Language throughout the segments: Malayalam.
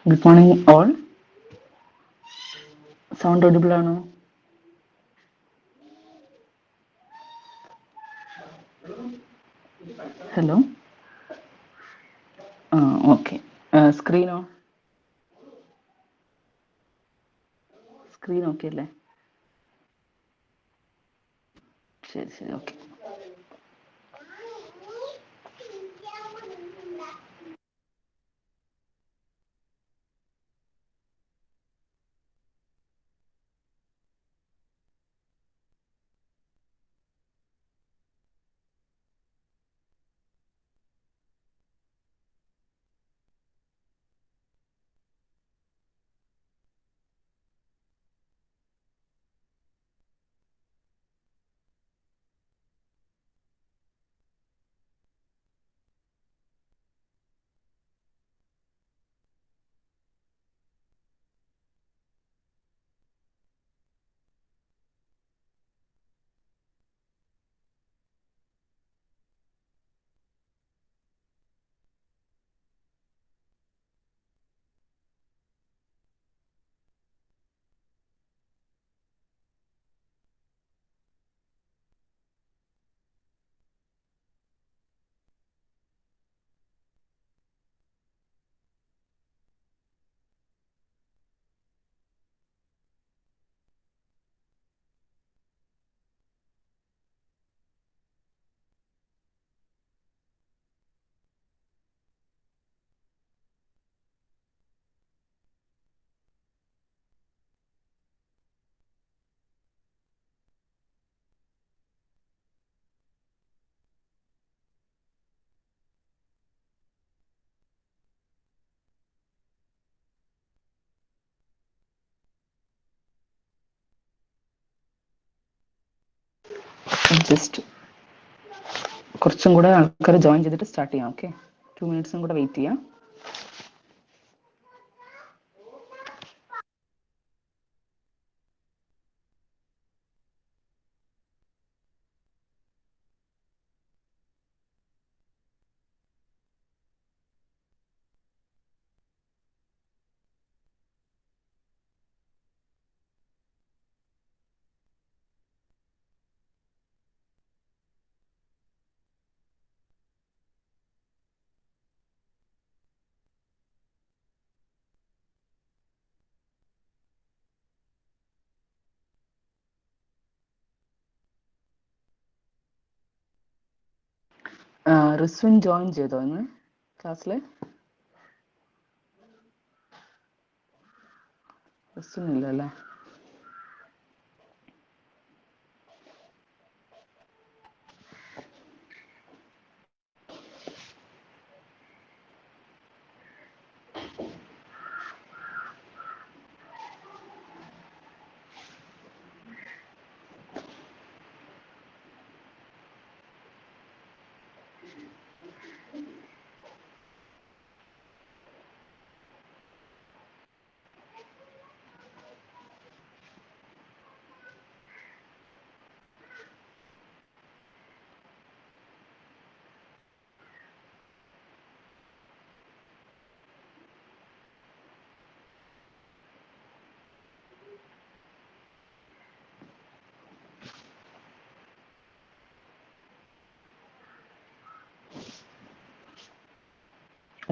Good morning, all. Sound audible ആണോ? ഹലോ. ഓക്കെ. സ്ക്രീനോ? സ്ക്രീൻ ഓക്കെ അല്ലേ? ശരി ശരി, ഓക്കെ. ജസ്റ്റ് കുറച്ചും കൂടെ ആൾക്കാർ ജോയിൻ ചെയ്തിട്ട് സ്റ്റാർട്ട് ചെയ്യാം. ഓക്കെ, 2 മിനിറ്റ്സും കൂടെ വെയിറ്റ് ചെയ്യാം. റിസ്വിൻ ജോയിൻ ചെയ്തോ ഇന്ന് ക്ലാസ്സിൽ? റിസ്വിൻ ഇല്ല അല്ലേ?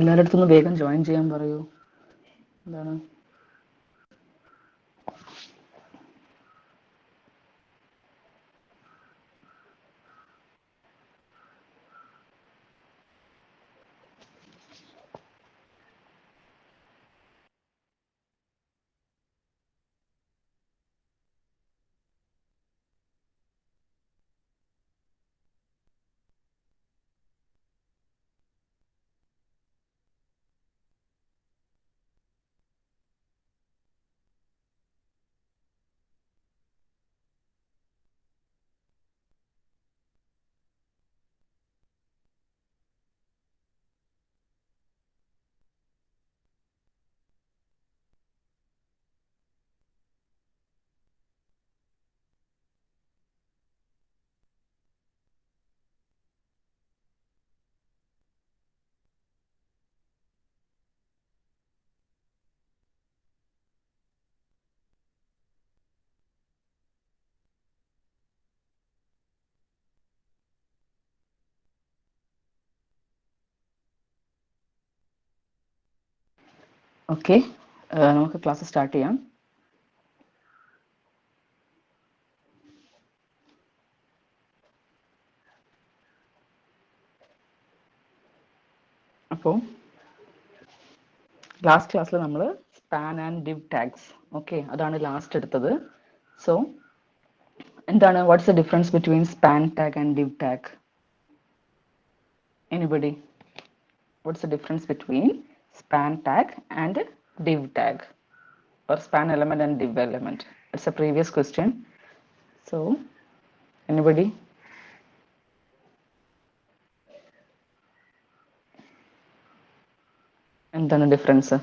എല്ലാവരുടെ അടുത്തുനിന്ന് വേഗം ജോയിൻ ചെയ്യാൻ പറയൂ. എന്താണ്? ഓക്കെ, നമുക്ക് ക്ലാസ് സ്റ്റാർട്ട് ചെയ്യാം. അപ്പോൾ ലാസ്റ്റ് ക്ലാസ്സിൽ നമ്മൾ span and div tags, okay, അതാണ് ലാസ്റ്റ് എടുത്തത്. സോ എന്താണ്, what's the difference between span tag and div tag? Anybody? What's the difference between span tag and div tag, or span element and div element? It's a previous question. So anybody? എന്താണ് ഡിഫറൻസ്?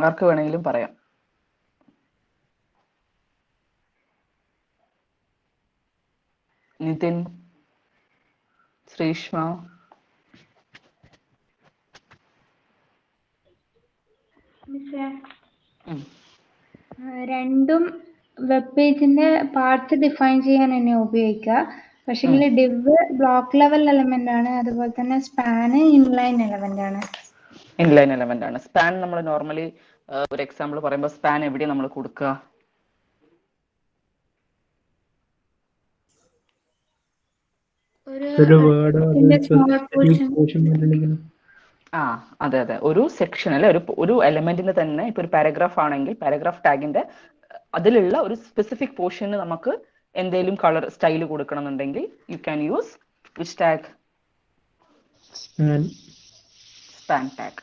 ആർക്ക് വേണമെങ്കിലും പറയാം. നിതിൻ, ശ്രീഷ്മ? രണ്ടും വെബ് പേജിന്റെ പാർട്സ് ഡിഫൈൻ ചെയ്യാൻ തന്നെ ഉപയോഗിക്കുക. പക്ഷെങ്കിൽ ഡിവ് ബ്ലോക്ക് ലെവൽ എലമെന്റ് ആണ്, അതുപോലെ തന്നെ സ്പാന് ഇൻലൈൻ എലമെന്റ് ആണ്. ഇൻലൈൻ എലമെന്റ് ആണ്. സ്പാൻ നമ്മൾ നോർമലി ഒരു എക്സാമ്പിൾ പറയുമ്പോൾ സ്പാൻ എവിടെയാണ് നമ്മൾ കൊടുക്കുക? ആ, അതെ അതെ, ഒരു സെക്ഷൻ അല്ലെ, ഒരു എലമെന്റിന് തന്നെ. ഇപ്പൊ ഒരു പാരഗ്രാഫ് ആണെങ്കിൽ പാരഗ്രാഫ് ടാഗിന്റെ അതിലുള്ള ഒരു സ്പെസിഫിക് പോർഷന് നമുക്ക് എന്തെങ്കിലും കളർ സ്റ്റൈൽ കൊടുക്കണം എന്നുണ്ടെങ്കിൽ U can use which tag? Span tag.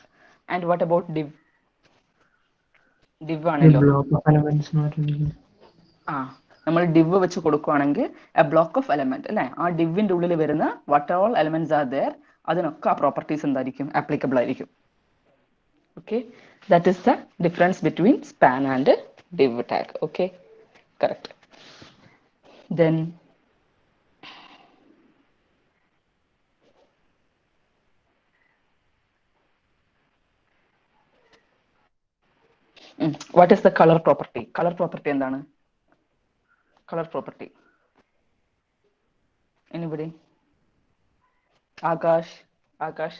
And what about div? div ആണല്ലോ. ആ, നമ്മൾ div വെച്ച് കൊടുക്കുകയാണെങ്കിൽ എ ബ്ലോക്ക് ഓഫ് എലമെന്റ് അല്ലെ, ആ ഡിവിന്റെ ഉള്ളിൽ വരുന്ന what all elements are there, അതിനൊക്കെ ആ പ്രോപ്പർട്ടീസ് എന്തായിരിക്കും? ആപ്ലിക്കബിൾ ആയിരിക്കും. Okay, that is the difference between span and div tag. Okay, correct. Then what is the color property? Color property endana? Color property, anybody? Akash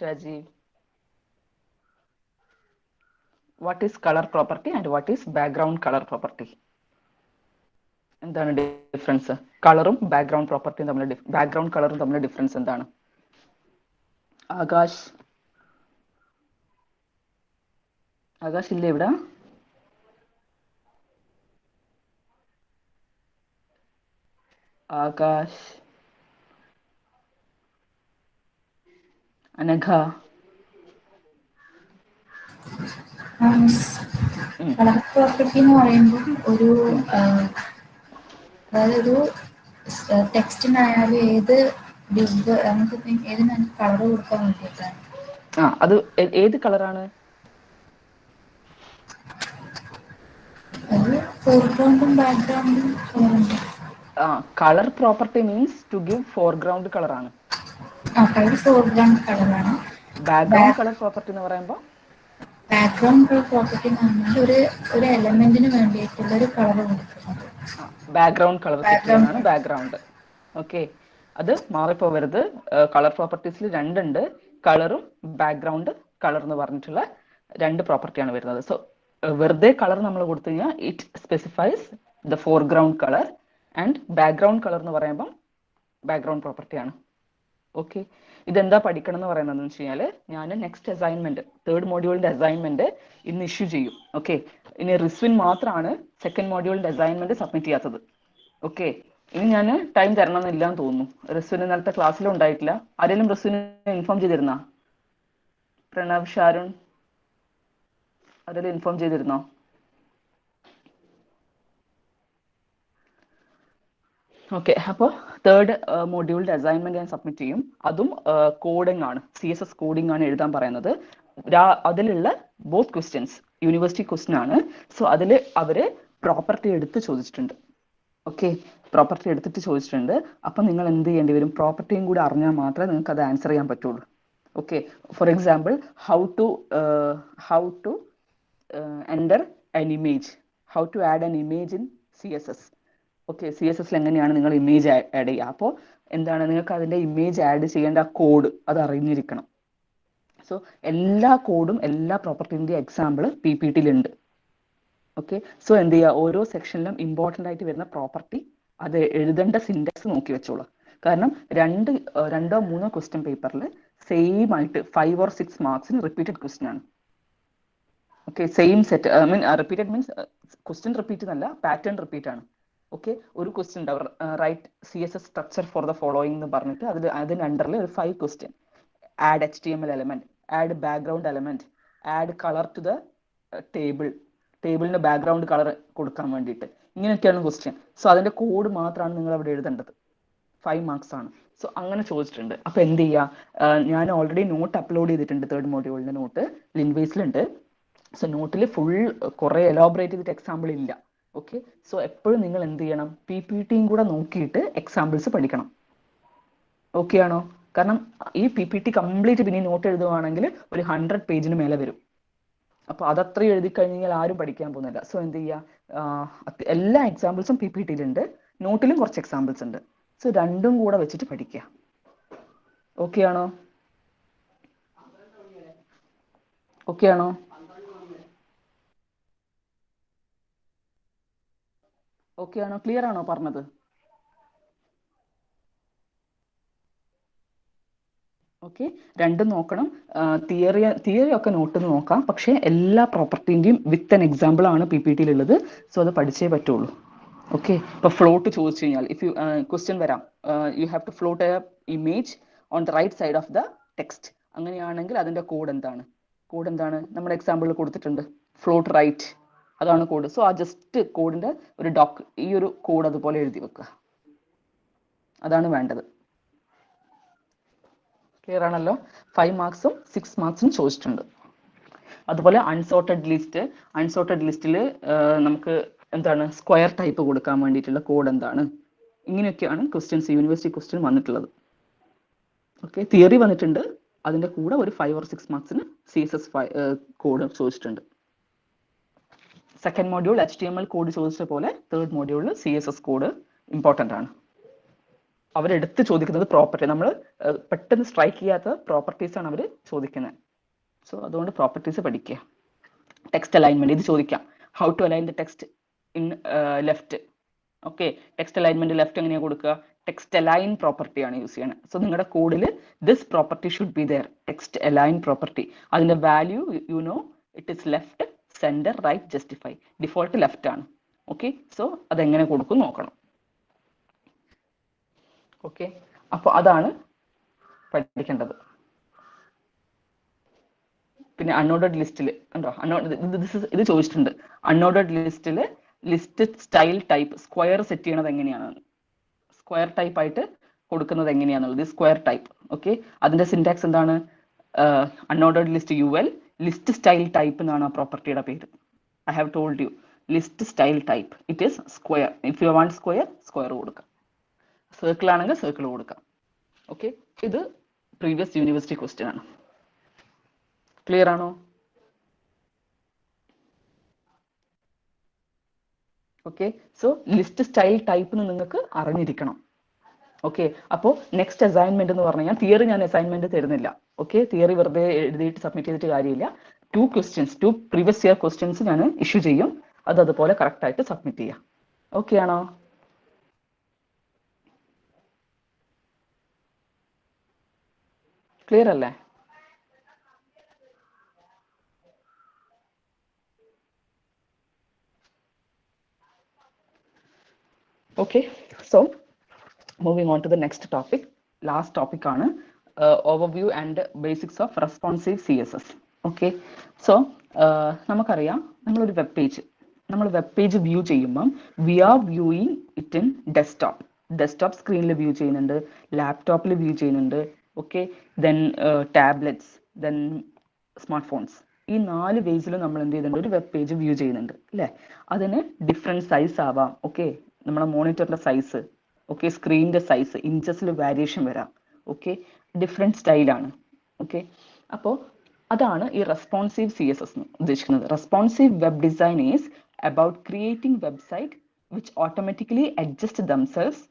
Rajiv, what is color property and what is background color property? എന്താണ് ഡിഫറൻസ്? കളറും ബാക്ക്ഗ്രൗണ്ട് പ്രോപ്പർട്ടിയും തമ്മിൽ, ബാക്ക്ഗ്രൗണ്ട് കളറും തമ്മിൽ ഡിഫറൻസ് എന്താണ്? ആകാശ് ഇല്ലേ ഇവിടെ? ആകാശ്, അനഘ? കളർ പ്രോപ്പർട്ടി എന്ന് പറയുമ്പോൾ അതായത് ഒരു ടെക്സ്റ്റിനായാലും ഏത് ഡിവ് നമുക്ക് ഏതിനാണ് കളർ കൊടുക്കാൻ വേണ്ടിയിട്ടാണ്. അത് ഏത് കളറാണ്? അത് ഫോർഗ്രൗണ്ടും ബാക്ക്ഗ്രൗണ്ടും കളറുണ്ട്. Colour property means to give foreground colour ആണ്. കളർ ഫോർഗ്രൗണ്ട് കളറാണ്. ബാക്ക്ഗ്രൗണ്ട് കളർ പ്രോപ്പർട്ടി എന്ന് പറയുമ്പോൾ ബാക്ക്ഗ്രൗണ്ട് കളർ പ്രോപ്പർട്ടി എന്ന് പറഞ്ഞാൽ ഒരു എലമെന്റിന് വേണ്ടിയിട്ടുള്ള ഒരു കളർ കൊടുക്കുന്നത്. ബാക്ക്ഗ്രൗണ്ട് കളർ സെറ്റ് ചെയ്യാനാണ് ബാക്ക്ഗ്രൗണ്ട്. ഓക്കെ, അത് മാറിപ്പോവരുത്. കളർ പ്രോപ്പർട്ടീസിൽ രണ്ടുണ്ട്, കളറും ബാക്ക്ഗ്രൗണ്ട് കളർ എന്ന് പറഞ്ഞിട്ടുള്ള രണ്ട് പ്രോപ്പർട്ടിയാണ് വരുന്നത്. സോ വെറുതെ കളർ നമ്മൾ കൊടുത്തു കഴിഞ്ഞാൽ it specifies the foreground colour, and background colour എന്ന് പറയുമ്പോൾ ബാക്ക്ഗ്രൗണ്ട് പ്രോപ്പർട്ടിയാണ്. ഓക്കെ, ഇതെന്താ പഠിക്കണം എന്ന് പറയുന്നത് വെച്ച് കഴിഞ്ഞാൽ, ഞാൻ നെക്സ്റ്റ് അസൈൻമെന്റ്, 3rd മോഡ്യൂളിന്റെ അസൈൻമെന്റ് ഇന്ന് ഇഷ്യൂ ചെയ്യും. ഓക്കെ, ഇനി റിസ്വിൻ മാത്രമാണ് 2nd മോഡ്യൂളിന്റെ അസൈൻമെന്റ് സബ്മിറ്റ് ചെയ്യാത്തത്. ഓക്കെ, ഇനി ഞാൻ ടൈം തരണമെന്നില്ല എന്ന് തോന്നുന്നു. റിസ്വിന് ഇന്നലത്തെ ക്ലാസ്സിലും ഉണ്ടായിട്ടില്ല. ആരെങ്കിലും റിസ്വിനെ ഇൻഫോം ചെയ്തിരുന്നോ? പ്രണവ്, ഷാരുൺ, ആരെങ്കിലും ഇൻഫോം ചെയ്തിരുന്നോ? ഓക്കെ, അപ്പോൾ 3rd മോഡ്യൂളിന്റെ അസൈൻമെന്റ് ഞാൻ സബ്മിറ്റ് ചെയ്യും. അതും കോഡിംഗ് ആണ്, CSS കോഡിംഗ് ആണ് എഴുതാൻ പറയുന്നത്. അതിലുള്ള ബോത്ത് ക്വസ്റ്റ്യൻസ് യൂണിവേഴ്സിറ്റി ക്വസ്റ്റ്യൻ ആണ്. സോ അതിൽ അവര് പ്രോപ്പർട്ടി എടുത്ത് ചോദിച്ചിട്ടുണ്ട്. ഓക്കെ, പ്രോപ്പർട്ടി എടുത്തിട്ട് ചോദിച്ചിട്ടുണ്ട്. അപ്പം നിങ്ങൾ എന്ത് ചെയ്യേണ്ടി വരും? പ്രോപ്പർട്ടിയും കൂടി അറിഞ്ഞാൽ മാത്രമേ നിങ്ങൾക്ക് അത് ആൻസർ ചെയ്യാൻ പറ്റുള്ളൂ. Okay, for example, how to enter an image, how to add an image in CSS. Okay, CSSൽ എങ്ങനെയാണ് നിങ്ങൾ ഇമേജ് ആഡ് ചെയ്യുക? അപ്പോൾ എന്താണ്, നിങ്ങൾക്ക് അതിൻ്റെ ഇമേജ് ആഡ് ചെയ്യേണ്ട കോഡ് അത് അറിഞ്ഞിരിക്കണം. സോ എല്ലാ കോഡും എല്ലാ പ്രോപ്പർട്ടിൻ്റെ എക്സാമ്പിൾ PPT-ലുണ്ട്. ഓക്കെ, സോ എന്ത് ചെയ്യുക, ഓരോ സെക്ഷനിലും ഇമ്പോർട്ടൻ്റ് ആയിട്ട് വരുന്ന പ്രോപ്പർട്ടി അത് എഴുതേണ്ട സിൻറ്റാക്സ് നോക്കി വെച്ചോളാം. കാരണം രണ്ടോ മൂന്നോ ക്വസ്റ്റ്യൻ പേപ്പറിൽ സെയിം ആയിട്ട് 5 or 6 മാർക്സിന് റിപ്പീറ്റഡ് ക്വസ്റ്റ്യൻ ആണ്. Okay, same set, repeated means question repeat എന്നല്ല, പാറ്റേൺ റിപ്പീറ്റ് ആണ്. ഓക്കെ, ഒരു ക്വസ്റ്റ്യൻ ഉണ്ടാവും, write CSS structure for the following എന്ന് പറഞ്ഞിട്ട് അതിന് അണ്ടറിൽ ഒരു 5 question. Add HTML element, add background element, add colour to the ടേബിളിന്റെ ബാക്ക്ഗ്രൗണ്ട് കളർ കൊടുക്കാൻ വേണ്ടിയിട്ട്, ഇങ്ങനെയൊക്കെയാണ് ക്വസ്റ്റ്യൻ. സോ അതിന്റെ കോഡ് മാത്രമാണ് നിങ്ങൾ അവിടെ എഴുതേണ്ടത്. 5 മാർക്സ് ആണ്. സോ അങ്ങനെ ചോദിച്ചിട്ടുണ്ട്. അപ്പൊ എന്ത് ചെയ്യുക, ഞാൻ ഓൾറെഡി നോട്ട് അപ്ലോഡ് ചെയ്തിട്ടുണ്ട്, 3rd മോഡ്യൂളിന്റെ നോട്ട് ലിൻവേസിലുണ്ട്. സോ നോട്ടിൽ ഫുൾ കുറെ എലോബറേറ്റ് ചെയ്തിട്ട് എക്സാമ്പിൾ ഇല്ല. ഓക്കെ, സോ എപ്പോഴും നിങ്ങൾ എന്ത് ചെയ്യണം, PPT-യും കൂടെ നോക്കിയിട്ട് എക്സാമ്പിൾസ് പഠിക്കണം. ഓക്കെ ആണോ? കാരണം ഈ PPT കംപ്ലീറ്റ് പിന്നെ നോട്ട് എഴുതുവാണെങ്കിൽ ഒരു 100 പേജിന് മേലെ വരും. അപ്പോൾ അതത്രയും എഴുതി കഴിഞ്ഞാൽ ആരും പഠിക്കാൻ പോകുന്നില്ല. സോ എന്ത് ചെയ്യുക, എല്ലാ എക്സാമ്പിൾസും PPT-യിലുണ്ട്, നോട്ടിലും കുറച്ച് എക്സാമ്പിൾസ് ഉണ്ട്. സോ രണ്ടും കൂടെ വെച്ചിട്ട് പഠിക്കുക. ഓക്കെ ആണോ? ഓക്കെ ആണോ? ഓക്കെ ആണോ? ക്ലിയർ ആണോ പറഞ്ഞത്? ഓക്കെ, രണ്ടും നോക്കണം. തിയറി ഒക്കെ നോട്ട് നോക്കാം, പക്ഷേ എല്ലാ പ്രോപ്പർട്ടിൻ്റെയും വിത്ത് ആൻ എക്സാമ്പിൾ ആണ് PPT-യിലുള്ളത്. സോ അത് പഠിച്ചേ പറ്റുള്ളൂ. ഓക്കെ, ഇപ്പോൾ ഫ്ലോട്ട് ചോദിച്ചു കഴിഞ്ഞാൽ ക്വസ്റ്റ്യൻ വരാം, you have to float a image on the right side of the text. അങ്ങനെയാണെങ്കിൽ അതിൻ്റെ കോഡ് എന്താണ്? നമ്മുടെ എക്സാമ്പിളിൽ കൊടുത്തിട്ടുണ്ട്, ഫ്ലോട്ട് റൈറ്റ്, അതാണ് കോഡ്. സോ ആ ജസ്റ്റ് കോഡിൻ്റെ ഈ ഒരു കോഡ് അതുപോലെ എഴുതി വെക്കുക, അതാണ് വേണ്ടത്. ക്ലിയർ ആണല്ലോ? 5 മാർക്സും 6 മാർക്സും ചോദിച്ചിട്ടുണ്ട്. അതുപോലെ അൺസോർട്ടഡ് ലിസ്റ്റിൽ നമുക്ക് എന്താണ് സ്ക്വയർ ടൈപ്പ് കൊടുക്കാൻ വേണ്ടിയിട്ടുള്ള കോഡ് എന്താണ്? ഇങ്ങനെയൊക്കെയാണ് ക്വസ്റ്റ്യൻസ്, യൂണിവേഴ്സിറ്റി ക്വസ്റ്റ്യൻ വന്നിട്ടുള്ളത്. ഓക്കെ, തിയറി വന്നിട്ടുണ്ട്, അതിൻ്റെ കൂടെ ഒരു 5 or 6 മാർക്സിന് CSS കോഡ് ചോദിച്ചിട്ടുണ്ട്. 2nd മോഡ്യൂൾ HTML കോഡ് ചോദിച്ച പോലെ 3rd മോഡ്യൂളിൽ CSS കോഡ് ഇമ്പോർട്ടൻ്റ് ആണ്. അവരെടുത്ത് ചോദിക്കുന്നത് പ്രോപ്പർട്ടി, നമ്മൾ പെട്ടെന്ന് സ്ട്രൈക്ക് ചെയ്യാത്ത പ്രോപ്പർട്ടീസ് ആണ് അവർ ചോദിക്കുന്നത്. സോ അതുകൊണ്ട് പ്രോപ്പർട്ടീസ് പഠിക്കുക. ടെക്സ്റ്റ് അലൈൻമെന്റ് ഇത് ചോദിക്കാം, how to align the text in left. Okay, text alignment left എങ്ങനെയാണ് കൊടുക്കുക? ടെക്സ്റ്റ് അലൈൻ പ്രോപ്പർട്ടി ആണ് യൂസ് ചെയ്യണത്. സോ നിങ്ങളുടെ കോഡിൽ this property should be there, text align property. അതിന്റെ value it is left, centre, right, justify. Default left ആണ്. ഓക്കെ, സോ അതെങ്ങനെ കൊടുക്കും നോക്കണം. ഓക്കെ, അപ്പോൾ അതാണ് പഠിക്കേണ്ടത്. പിന്നെ അൺഓർഡർഡ് ലിസ്റ്റിൽ കണ്ടോ, ഇത് ചോദിച്ചിട്ടുണ്ട്. അൺഓർഡർഡ് ലിസ്റ്റിൽ list style type square set ചെയ്യണത് എങ്ങനെയാണ്, സ്ക്വയർ ടൈപ്പ് ആയിട്ട് കൊടുക്കുന്നത് എങ്ങനെയാണെന്നുള്ളത്, സ്ക്വയർ ടൈപ്പ്. ഓക്കെ, അതിന്റെ സിന്റാക്സ് എന്താണ്? Unordered list UL list style type എന്നാണ് ആ പ്രോപ്പർട്ടിയുടെ പേര്. I have told you, list style type it is square. If you want square കൊടുക്കാം, സർക്കിൾ ആണെങ്കിൽ സർക്കിൾ കൊടുക്കാം. ഓക്കെ, ഇത് പ്രീവിയസ് യൂണിവേഴ്സിറ്റി ക്വസ്റ്റ്യൻ ആണ്. ക്ലിയർ ആണോ? Okay, so list style type നിങ്ങൾക്ക് അറിഞ്ഞിരിക്കണം. ഓക്കെ, അപ്പോൾ നെക്സ്റ്റ് അസൈൻമെന്റ് എന്ന് പറഞ്ഞു കഴിഞ്ഞാൽ, തിയറി ഞാൻ അസൈൻമെന്റ് തരുന്നില്ല. ഓക്കെ, തിയറി വെറുതെ എഴുതിയിട്ട് സബ്മിറ്റ് ചെയ്തിട്ട് കാര്യമില്ല. 2 പ്രീവിയസ് ഇയർ ക്വസ്റ്റ്യൻസ് ഞാൻ ഇഷ്യൂ ചെയ്യും, അതുപോലെ കറക്റ്റ് ആയിട്ട് സബ്മിറ്റ് ചെയ്യാം. ഓക്കെ ആണോ? ക്ലിയർ അല്ലേ? Okay, so moving on to the next topic, last topic ആണ് overview and basics of responsive CSS. Okay, so നമുക്കറിയാം, നമ്മളൊരു വെബ് പേജ് വ്യൂ ചെയ്യുമ്പം we are viewing it in desktop സ്ക്രീനിൽ വ്യൂ ചെയ്യുന്നുണ്ട്, ലാപ്ടോപ്പിൽ വ്യൂ ചെയ്യുന്നുണ്ട്. Okay, then tablets, then smart phones. ഈ 4 വേസിലും നമ്മൾ എന്ത് ചെയ്യുന്നുണ്ട്, ഒരു വെബ് പേജ് വ്യൂ ചെയ്യുന്നുണ്ട് അല്ലേ? അതിന് ഡിഫറെൻറ്റ് സൈസ് ആവാം. ഓക്കെ, നമ്മുടെ മോണിറ്ററിന്റെ സൈസ്, ഓക്കെ, സ്ക്രീനിന്റെ സൈസ്, ഇഞ്ചസിൽ വേരിയേഷൻ വരാം. ഓക്കെ, ഡിഫറെൻറ്റ് സ്റ്റൈലാണ്. ഓക്കെ, അപ്പോൾ അതാണ് ഈ റെസ്പോൺസീവ് CSS എന്ന് ഉദ്ദേശിക്കുന്നത്. Responsive web design is about creating website which automatically adjust themselves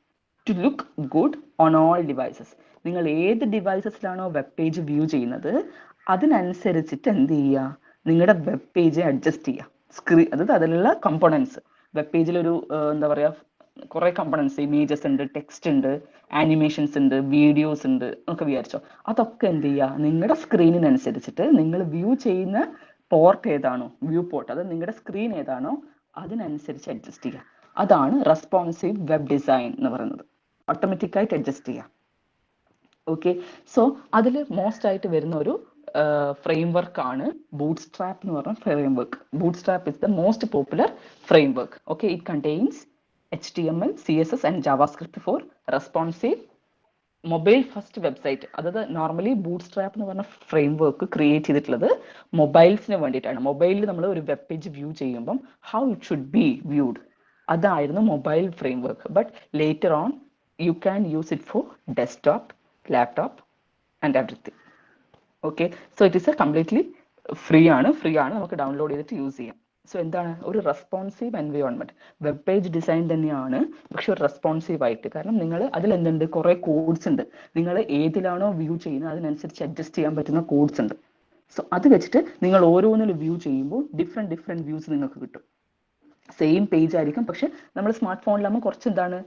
to look good on all devices. നിങ്ങൾ ഏത് ഡിവൈസസിലാണോ വെബ് പേജ് വ്യൂ ചെയ്യുന്നത്, അതിനനുസരിച്ചിട്ട് എന്ത് ചെയ്യുക, നിങ്ങളുടെ വെബ് പേജ് അഡ്ജസ്റ്റ് ചെയ്യുക. അതായത് അതിലുള്ള കമ്പോണൻസ്, വെബ് പേജിൽ ഒരു എന്താ പറയുക, കുറെ കമ്പോണൻസ്, ഇമേജസ് ഉണ്ട്, ടെക്സ്റ്റ് ഉണ്ട്, ആനിമേഷൻസ് ഉണ്ട്, വീഡിയോസ് ഉണ്ട് എന്നൊക്കെ വിചാരിച്ചോ. അതൊക്കെ എന്ത് ചെയ്യുക, നിങ്ങളുടെ സ്ക്രീനിനനുസരിച്ചിട്ട് നിങ്ങൾ വ്യൂ ചെയ്യുന്ന പോർട്ട് ഏതാണോ, വ്യൂ പോർട്ട്, അത് നിങ്ങളുടെ സ്ക്രീൻ ഏതാണോ അതിനനുസരിച്ച് അഡ്ജസ്റ്റ് ചെയ്യുക. അതാണ് റെസ്പോൺസീവ് വെബ് ഡിസൈൻ എന്ന് പറയുന്നത്. ഓട്ടോമാറ്റിക്കായിട്ട് അഡ്ജസ്റ്റ് ചെയ്യുക. ഓക്കെ, സോ അതിൽ മോസ്റ്റ് ആയിട്ട് വരുന്ന ഒരു ഫ്രെയിംവർക്ക് ആണ് ബൂട്ട്സ്ട്രാപ്പ് എന്ന് പറഞ്ഞ framework. Bootstrap is the most popular framework. Okay, it contains HTML, CSS and JavaScript for responsive mobile first website. അതായത് നോർമലി ബൂട്ട്സ്ട്രാപ്പ് എന്ന് പറഞ്ഞ ഫ്രെയിംവർക്ക് ക്രിയേറ്റ് ചെയ്തിട്ടുള്ളത് മൊബൈൽസിന് വേണ്ടിയിട്ടാണ്. മൊബൈലിൽ നമ്മൾ ഒരു വെബ് പേജ് വ്യൂ ചെയ്യുമ്പം how it should be viewed, അതായിരുന്നു mobile framework. But later on you can use it for desktop, laptop and everything. Okay, so it is a completely free ആണ്, നമുക്ക് ഡൗൺലോഡ് ചെയ്തിട്ട് യൂസ് ചെയ്യാം. സോ എന്താണ് ഒരു responsive environment, web page design തന്നെയാണ്, പക്ഷെ ഒരു റെസ്പോൺസീവ് ആയിട്ട്. കാരണം നിങ്ങൾ അതിൽ എന്തുണ്ട്, കുറെ കോഡ്സ് ഉണ്ട്. നിങ്ങൾ ഏതിലാണോ വ്യൂ ചെയ്യുന്നത് അതിനനുസരിച്ച് അഡ്ജസ്റ്റ് ചെയ്യാൻ പറ്റുന്ന കോഡ്സ് ഉണ്ട്. സോ അത് വെച്ചിട്ട് നിങ്ങൾ ഓരോന്നിൽ വ്യൂ ചെയ്യുമ്പോൾ ഡിഫറെന്റ് വ്യൂസ് നിങ്ങൾക്ക് കിട്ടും. സെയിം പേജ് ആയിരിക്കും, പക്ഷെ നമ്മൾ സ്മാർട്ട് ഫോണിലാകുമ്പോൾ കുറച്ച് എന്താണ്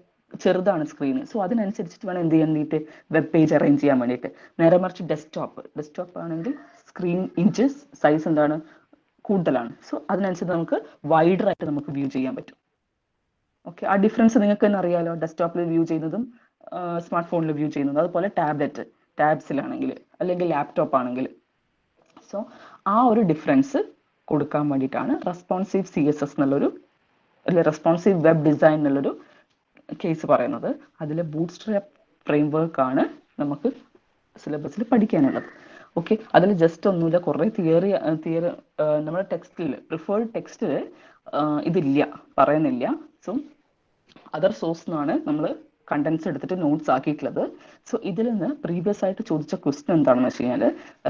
ചെറുതാണ് സ്ക്രീൻ. സോ അതിനനുസരിച്ചിട്ട് വേണം എന്ത് ചെയ്യാൻ വേണ്ടിയിട്ട് വെബ് പേജ് അറേഞ്ച് ചെയ്യാൻ വേണ്ടിയിട്ട്. നേരെ മറിച്ച് ഡെസ്ക്ടോപ്പ് ആണെങ്കിൽ സ്ക്രീൻ ഇഞ്ചസ് സൈസ് എന്താണ് കൂടുതലാണ്. സോ അതിനനുസരിച്ച് നമുക്ക് വൈഡർ ആയിട്ട് നമുക്ക് വ്യൂ ചെയ്യാൻ പറ്റും. ഓക്കെ, ആ ഡിഫറൻസ് നിങ്ങൾക്ക് തന്നെ അറിയാലോ, ഡെസ്ക്ടോപ്പിൽ വ്യൂ ചെയ്യുന്നതും സ്മാർട്ട് ഫോണിൽ വ്യൂ ചെയ്യുന്നതും. അതുപോലെ ടാബ്സിലാണെങ്കിൽ അല്ലെങ്കിൽ ലാപ്ടോപ്പ് ആണെങ്കിൽ. സോ ആ ഒരു ഡിഫറൻസ് കൊടുക്കാൻ വേണ്ടിയിട്ടാണ് റെസ്പോൺസീവ് CSS എന്നുള്ളൊരു, റെസ്പോൺസീവ് വെബ് ഡിസൈൻ എന്നുള്ളൊരു കേസ് പറയുന്നത്. അതിലെ ബൂട്ട്സ്ട്രാപ്പ് ഫ്രെയിംവർക്ക് ആണ് നമുക്ക് സിലബസിൽ പഠിക്കാനുള്ളത്. ഓക്കെ, അതിൽ ജസ്റ്റ് ഒന്നുമില്ല, കുറേ തിയറി നമ്മുടെ ടെക്സ്റ്റിൽ, പ്രിഫേർഡ് ടെക്സ്റ്റിൽ ഇതില്ല, പറയുന്നില്ല. സോ അതർ സോഴ്സ് എന്നാണ് നമ്മൾ കണ്ടൻസ് എടുത്തിട്ട് നോട്ട്സ് ആക്കിയിട്ടുള്ളത്. സോ ഇതിൽ നിന്ന് പ്രീവിയസ് ആയിട്ട് ചോദിച്ച ക്വസ്റ്റ്യൻ എന്താണെന്ന് വെച്ച് കഴിഞ്ഞാൽ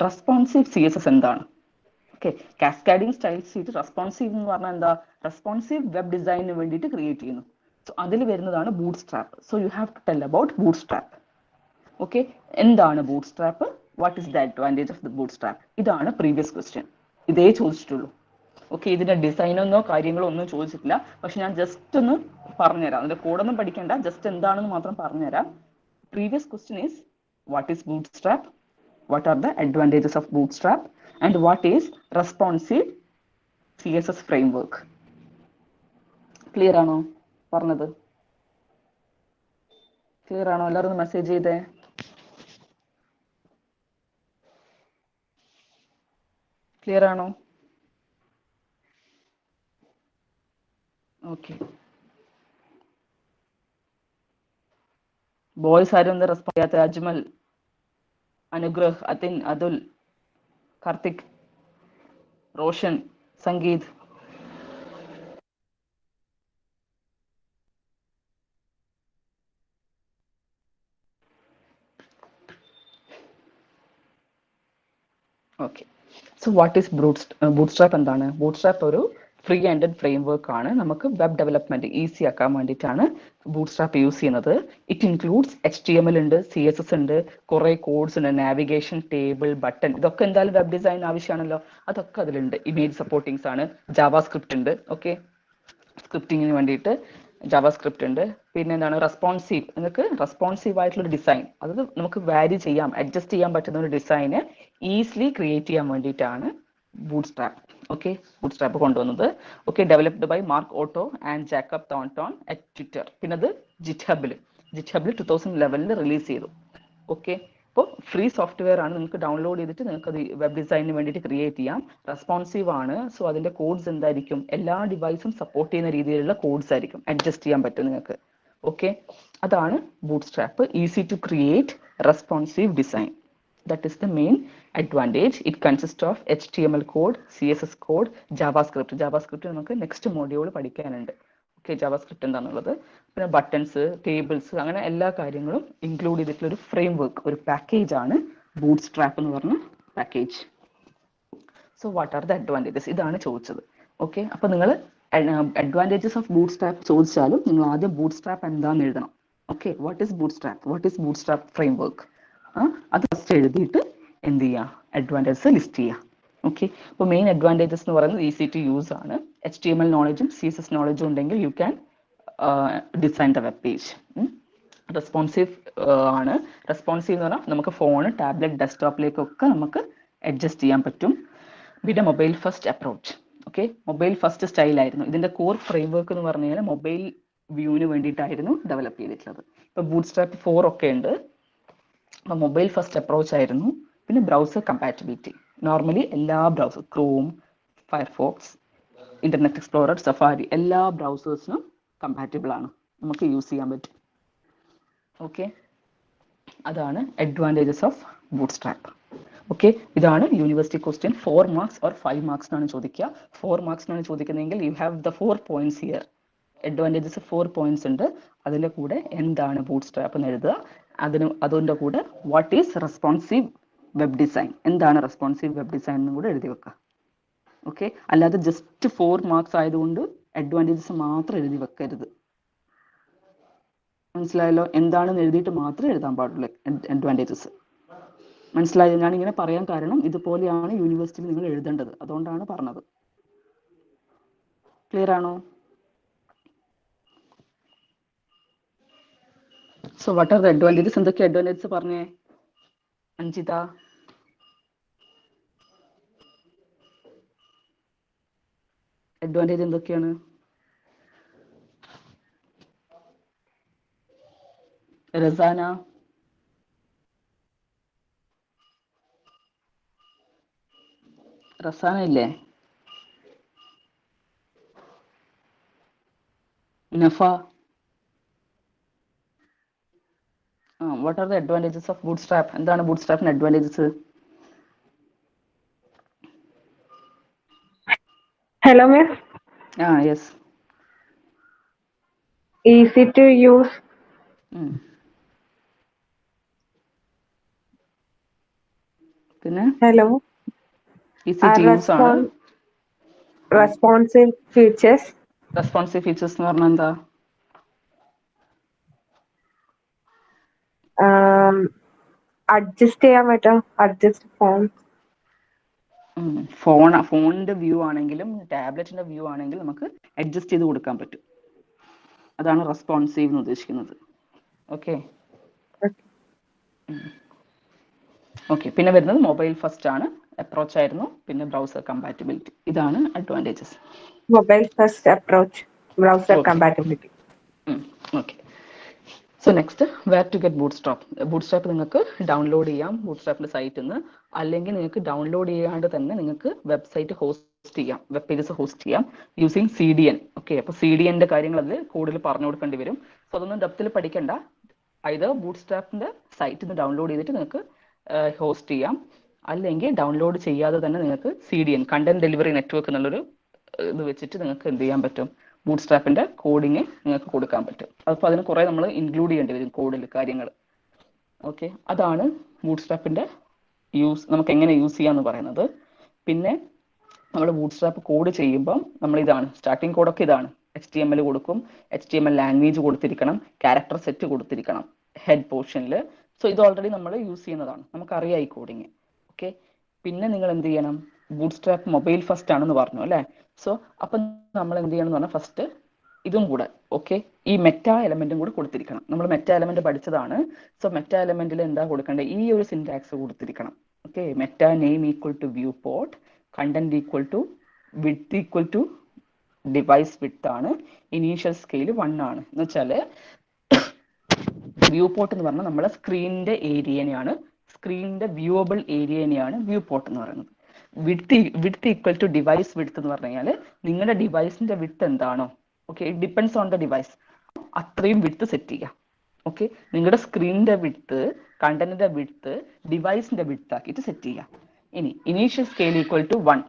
റെസ്പോൺസീവ് CSS എന്താണ്? Okay, cascading style sheet responsive എന്ന് പറഞ്ഞാൽ എന്താ, റെസ്പോൺസീവ് വെബ് ഡിസൈനിന് വേണ്ടിയിട്ട് ക്രിയേറ്റ് ചെയ്യുന്നു. സോ അതിൽ വരുന്നതാണ് Bootstrap. So you have to tell about Bootstrap. Okay, എന്താണ് Bootstrap, what is the advantage of the Bootstrap? ഇതാണ് പ്രീവിയസ് ക്വസ്റ്റ്യൻ, ഇതേ ചോദിച്ചിട്ടുള്ളൂ. ഓക്കെ, ഇതിന്റെ ഡിസൈനൊന്നോ കാര്യങ്ങളോ ഒന്നും ചോദിച്ചിട്ടില്ല, പക്ഷെ ഞാൻ ജസ്റ്റ് ഒന്ന് പറഞ്ഞുതരാം. അതിന്റെ കോഡൊന്നും പഠിക്കേണ്ട, ജസ്റ്റ് എന്താണെന്ന് മാത്രം പറഞ്ഞുതരാം. Previous question is what is bootstrap, what are the advantages of bootstrap and what is responsive CSS framework. Clear ആണോ പറഞ്ഞത്? ക്ലിയർ ആണോ? എല്ലാവരും മെസ്സേജ് ചെയ്തേ. ക്ലിയർ ആണോ? ഓക്കെ, ബോയ്സ് ആരും എന്താ റെസ്പോണ്ട് ചെയ്യാത്ത? Ajmal, Anugrah, Athin, Athul, Karthik, Roshan, Sangeeth. Okay, so what is bootstrap എന്താണ്? ബൂട്ട്സ്ട്രാപ്പ് ഒരു ഫ്രീ ഹാൻഡഡ് ഫ്രെയിംവർക്ക് ആണ്. നമുക്ക് വെബ് ഡെവലപ്മെന്റ് ഈസി ആക്കാൻ വേണ്ടിയിട്ടാണ് ബൂട്ട്സ്ട്രാപ്പ് യൂസ് ചെയ്യുന്നത്. ഇറ്റ് ഇൻക്ലൂഡ്സ് HTML ഉണ്ട്, CSS ഉണ്ട്, കുറെ കോഡ്സ് ഉണ്ട്, നാവിഗേഷൻ, ടേബിൾ, ബട്ടൺ, ഇതൊക്കെ എന്തായാലും വെബ് ഡിസൈൻ ആവശ്യമാണല്ലോ, അതൊക്കെ അതിലുണ്ട്. ഇമേജ് സപ്പോർട്ടിങ്സ് ആണ്, ജാവാസ്ക്രിപ്റ്റ് ഉണ്ട്. ഓക്കെ, സ്ക്രിപ്റ്റിങ്ങിന് വേണ്ടിയിട്ട് ജാവാസ്ക്രിപ്റ്റ് ഉണ്ട്. പിന്നെ എന്താണ് റെസ്പോൺസീവ്, നിങ്ങൾക്ക് റെസ്പോൺസീവ് ആയിട്ടുള്ള ഡിസൈൻ, അത് നമുക്ക് വാരി ചെയ്യാം, അഡ്ജസ്റ്റ് ചെയ്യാൻ പറ്റുന്ന ഒരു ഡിസൈന് ഈസിലി ക്രിയേറ്റ് ചെയ്യാൻ വേണ്ടിയിട്ടാണ് ബൂട്ട്സ്ട്രാപ്പ്. ഓക്കെ, ബൂട്ട്സ്ട്രാപ്പ് കൊണ്ടുവന്നത്. Okay, developed by Mark Otto and Jacob Thornton at Twitter. പിന്നെ അത് ജിറ്റ്ഹബിൽ 2011 റിലീസ് ചെയ്തു. ഓക്കെ, അപ്പോൾ ഫ്രീ സോഫ്റ്റ്വെയർ ആണ്, നിങ്ങൾക്ക് ഡൗൺലോഡ് ചെയ്തിട്ട് നിങ്ങൾക്ക് അത് വെബ് ഡിസൈനിന് വേണ്ടിയിട്ട് ക്രിയേറ്റ് ചെയ്യാം. റെസ്പോൺസീവ് ആണ്. സോ അതിന്റെ കോഡ്സ് എന്തായിരിക്കും, എല്ലാ ഡിവൈസും സപ്പോർട്ട് ചെയ്യുന്ന രീതിയിലുള്ള കോഡ്സ് ആയിരിക്കും, അഡ്ജസ്റ്റ് ചെയ്യാൻ പറ്റും നിങ്ങൾക്ക്. ഓക്കെ, അതാണ് bootstrap. Easy to create responsive design. That is the main advantage. It consists of HTML code, CSS code, JavaScript. JavaScript നമുക്ക് നെക്സ്റ്റ് മോഡ്യൂൾ പഠിക്കാനുണ്ട്. ഓക്കെ, JavaScript എന്താണെന്നുള്ളത്, പിന്നെ ബട്ടൺസ്, ടേബിൾസ്, അങ്ങനെ എല്ലാ കാര്യങ്ങളും ഇൻക്ലൂഡ് ചെയ്തിട്ടുള്ള ഒരു ഫ്രെയിംവർക്ക്, ഒരു പാക്കേജ് ആണ് ബൂട്ട്സ്ട്രാപ്പ് എന്ന് പറഞ്ഞ package. So what are the advantages, ഇതാണ് ചോദിച്ചത്. ഓക്കെ, അപ്പോൾ നിങ്ങൾ അഡ്വാൻറ്റേജസ് ഓഫ് ബൂട്ട്സ്ട്രാപ്പ് ചോദിച്ചാലും നിങ്ങൾ ആദ്യം ബൂട്ട്സ്ട്രാപ്പ് എന്താണെന്ന് എഴുതണം. Okay, what is bootstrap framework, അത് ഫസ്റ്റ് എഴുതിയിട്ട് എന്ത് ചെയ്യുക, അഡ്വാൻറ്റേജസ് ലിസ്റ്റ് ചെയ്യുക. ഓക്കെ, അപ്പോൾ മെയിൻ അഡ്വാൻറ്റേജസ് എന്ന് പറയുന്നത് ഈസി ടു യൂസ് ആണ്. HTML നോളജും CSS നോളജും ഉണ്ടെങ്കിൽ you can design the web page. Responsive ആണ്. റെസ്പോൺസീവ് എന്ന് പറഞ്ഞാൽ നമുക്ക് ഫോണ്, ടാബ്ലറ്റ്, ഡെസ്ക്ടോപ്പിലേക്കൊക്കെ നമുക്ക് അഡ്ജസ്റ്റ് ചെയ്യാൻ പറ്റും. പിന്നെ mobile first approach. Okay, mobile first സ്റ്റൈലായിരുന്നു ഇതിൻ്റെ കോർ ഫ്രെയിംവർക്ക് എന്ന് പറഞ്ഞു കഴിഞ്ഞാൽ മൊബൈൽ വ്യൂവിന് വേണ്ടിയിട്ടായിരുന്നു ഡെവലപ്പ് ചെയ്തിട്ടുള്ളത്. ഇപ്പോൾ ബൂട്ട്സ്ട്രാപ്പ് 4 ഒക്കെ ഉണ്ട്. അപ്പോൾ മൊബൈൽ ഫസ്റ്റ് അപ്രോച്ച് ആയിരുന്നു. പിന്നെ ബ്രൗസർ കമ്പാറ്റബിലിറ്റി. നോർമലി എല്ലാ browser, Chrome, Firefox, internet explorer, safari എല്ലാ ബ്രൗസേഴ്സിനും കമ്പാറ്റബിൾ ആണ്, നമുക്ക് യൂസ് ചെയ്യാൻ പറ്റും. ഓക്കെ, അതാണ് അഡ്വാൻറ്റേജസ് ഓഫ് ബൂട്ട്സ്ട്രാപ്പ്. ഓക്കെ, ഇതാണ് university question. 4 marks or 5 marks ആണ് ചോദിക്കുക. 4 മാർക്സിനാണ് ചോദിക്കുന്നതെങ്കിൽ you have the 4 points here. Advantages 4 points ഉണ്ട്. അതിൻ്റെ കൂടെ എന്താണ് ബൂട്ട്സ്ട്രാപ്പ് എന്ന് എഴുതുക. അതിൻ്റെ കൂടെ what is responsive web design, എന്താണ് റെസ്പോൺസീവ് വെബ് ഡിസൈൻ എന്നും കൂടെ എഴുതി വെക്കുക. ഓക്കെ, അല്ലാതെ ജസ്റ്റ് 4 മാർക്സ് ആയതുകൊണ്ട് അഡ്വാൻറ്റേജസ് മാത്രം എഴുതി വെക്കരുത്. മനസ്സിലായല്ലോ? എന്താണെന്ന് എഴുതിയിട്ട് മാത്രമേ എഴുതാൻ പാടുള്ളൂ അഡ്വാൻറ്റേജസ്. മനസ്സിലായോ? ഞാൻ ഇങ്ങനെ പറയാൻ കാരണം ഇതുപോലെയാണ് യൂണിവേഴ്സിറ്റിയിൽ നിങ്ങൾ എഴുതേണ്ടത്, അതുകൊണ്ടാണ് പറഞ്ഞത്. ക്ലിയർ ആണോ? So what are the advantages? എന്തൊക്കെ അഡ്വാൻറ്റേജസ് പറഞ്ഞേ അഞ്ജിത? അഡ്വാൻറ്റേജ് എന്തൊക്കെയാണ്? റസാന? റസാന ഇല്ലേ? Nafa? What are the advantages of Bootstrap? എന്താണ് ബൂട്ട്സ്ട്രാപ്പിന്റെ advantages? Hello, miss. Yes. Easy to use. പിന്നെ Hello. ഈസി ടു യൂസ് ആണ്. Responsive features. റെസ്പോൺസീവ് ഫീച്ചേഴ്സ് എന്ന് പറഞ്ഞാൽ എന്താ? Adjust ചെയ്യാൻ പറ്റും. Adjust phone. ഫോണിന്റെ വ്യൂ ആണെങ്കിലും ടാബ്ലറ്റിന്റെ വ്യൂ ആണെങ്കിലും നമുക്ക് അഡ്ജസ്റ്റ് ചെയ്ത് കൊടുക്കാൻ പറ്റും. അതാണ് റെസ്പോൺസീവ് എന്ന് ഉദ്ദേശിക്കുന്നത്. ഓക്കെ ഓക്കെ, പിന്നെ വരുന്നത് മൊബൈൽ ഫസ്റ്റ് ആണ്, അപ്രോച്ച് ആയിരുന്നു. പിന്നെ ബ്രൗസർ കമ്പാറ്റബിലിറ്റി. ഇതാണ് advantages. Mobile first approach. Browser compatibility. Okay, so next where to get bootstrap. Bootstrap നിങ്ങൾക്ക് ഡൗൺലോഡ് ചെയ്യാം ബൂട്ട്സ്ട്രാപ്പിന്റെ സൈറ്റിൽ നിന്ന്. അല്ലെങ്കിൽ നിങ്ങൾക്ക് ഡൗൺലോഡ് ചെയ്യാണ്ട് തന്നെ നിങ്ങൾക്ക് വെബ്സൈറ്റ് ഹോസ്റ്റ് ചെയ്യാം, വെബ് പേജസ് ഹോസ്റ്റ് ചെയ്യാം യൂസിങ് CDN. ഓക്കെ, അപ്പോൾ CDNന്റെ കാര്യങ്ങൾ അതിൽ കൂടുതൽ പറഞ്ഞു കൊടുക്കേണ്ടി വരും. സോ അതൊന്നും ഡെപ്തിൽ പഠിക്കണ്ട. ഇത് ബൂട്ട്സ്ട്രാപ്പിന്റെ സൈറ്റിൽ നിന്ന് ഡൗൺലോഡ് ചെയ്തിട്ട് നിങ്ങൾക്ക് ഹോസ്റ്റ് ചെയ്യാം. അല്ലെങ്കിൽ ഡൗൺലോഡ് ചെയ്യാതെ തന്നെ നിങ്ങൾക്ക് CDN, കണ്ടന്റ് ഡെലിവറി നെറ്റ്വർക്ക് എന്നുള്ളൊരു ഇത് വെച്ചിട്ട് നിങ്ങൾക്ക് എന്ത് ചെയ്യാൻ പറ്റും, ബൂട്ട്സ്ട്രാപ്പിന്റെ കോഡിങ് നിങ്ങൾക്ക് കൊടുക്കാൻ പറ്റും. അപ്പോൾ അതിന് കുറെ നമ്മൾ ഇൻക്ലൂഡ് ചെയ്യേണ്ടി വരും കോഡിൽ കാര്യങ്ങൾ. ഓക്കെ, അതാണ് ബൂട്ട്സ്ട്രാപ്പിന്റെ യൂസ്, നമുക്ക് എങ്ങനെ യൂസ് ചെയ്യാന്ന് പറയുന്നത്. പിന്നെ നമ്മൾ ബൂട്ട്സ്ട്രാപ്പ് കോഡ് ചെയ്യുമ്പോൾ നമ്മൾ ഇതാണ് സ്റ്റാർട്ടിങ് കോഡൊക്കെ ഇതാണ്. HTML കൊടുക്കും, HTML ലാംഗ്വേജ് കൊടുത്തിരിക്കണം, ക്യാരക്ടർ സെറ്റ് കൊടുത്തിരിക്കണം ഹെഡ് പോർഷനിൽ. സോ ഇത് ഓൾറെഡി നമ്മൾ യൂസ് ചെയ്യുന്നതാണ്, നമുക്കറിയാം ഈ കോഡിങ്. ഓക്കെ, പിന്നെ നിങ്ങൾ എന്ത് ചെയ്യണം, ബൂട്ട്സ്ട്രാപ്പ് മൊബൈൽ ഫസ്റ്റ് ആണെന്ന് പറഞ്ഞു അല്ലേ. സോ അപ്പം നമ്മൾ എന്ത് ചെയ്യണം എന്ന് പറഞ്ഞാൽ ഫസ്റ്റ് ഇതും കൂടെ ഈ മെറ്റാ എലമെന്റും കൂടെ കൊടുത്തിരിക്കണം. നമ്മൾ മെറ്റാ എലമെന്റ് പഠിച്ചതാണ്. സോ മെറ്റാ എലമെന്റിൽ എന്താ കൊടുക്കേണ്ടത്, ഈ ഒരു സിന്റാക്സ് കൊടുത്തിരിക്കണം. Okay, meta name equal to viewport, content equal to width equal to device width ആണ്, ഇനീഷ്യൽ സ്കെയിൽ 1 ആണ്. എന്ന് വെച്ചാൽ വ്യൂ പോർട്ട് എന്ന് പറഞ്ഞാൽ നമ്മളെ സ്ക്രീനിന്റെ ഏരിയനെയാണ്, സ്ക്രീനിന്റെ വ്യൂവബിൾ ഏരിയനെയാണ് വ്യൂ പോർട്ട് എന്ന് പറയുന്നത്. Width equal to device width എന്ന് പറഞ്ഞു കഴിഞ്ഞാൽ നിങ്ങളുടെ ഡിവൈസിന്റെ വിഡ്ത്ത് എന്താണോ, okay, it depends on the device, അത്രയും വിഡ്ത്ത് സെറ്റ് ചെയ്യാം. ഓക്കെ, നിങ്ങളുടെ സ്ക്രീനിന്റെ വിഡ്ത്ത്, കണ്ടന്റിന്റെ വിഡ്ത്ത്, ഡിവൈസിന്റെ വിഡ്ത്ത് ആക്കിയിട്ട് സെറ്റ് ചെയ്യാം. ഇനി initial scale equal to 1.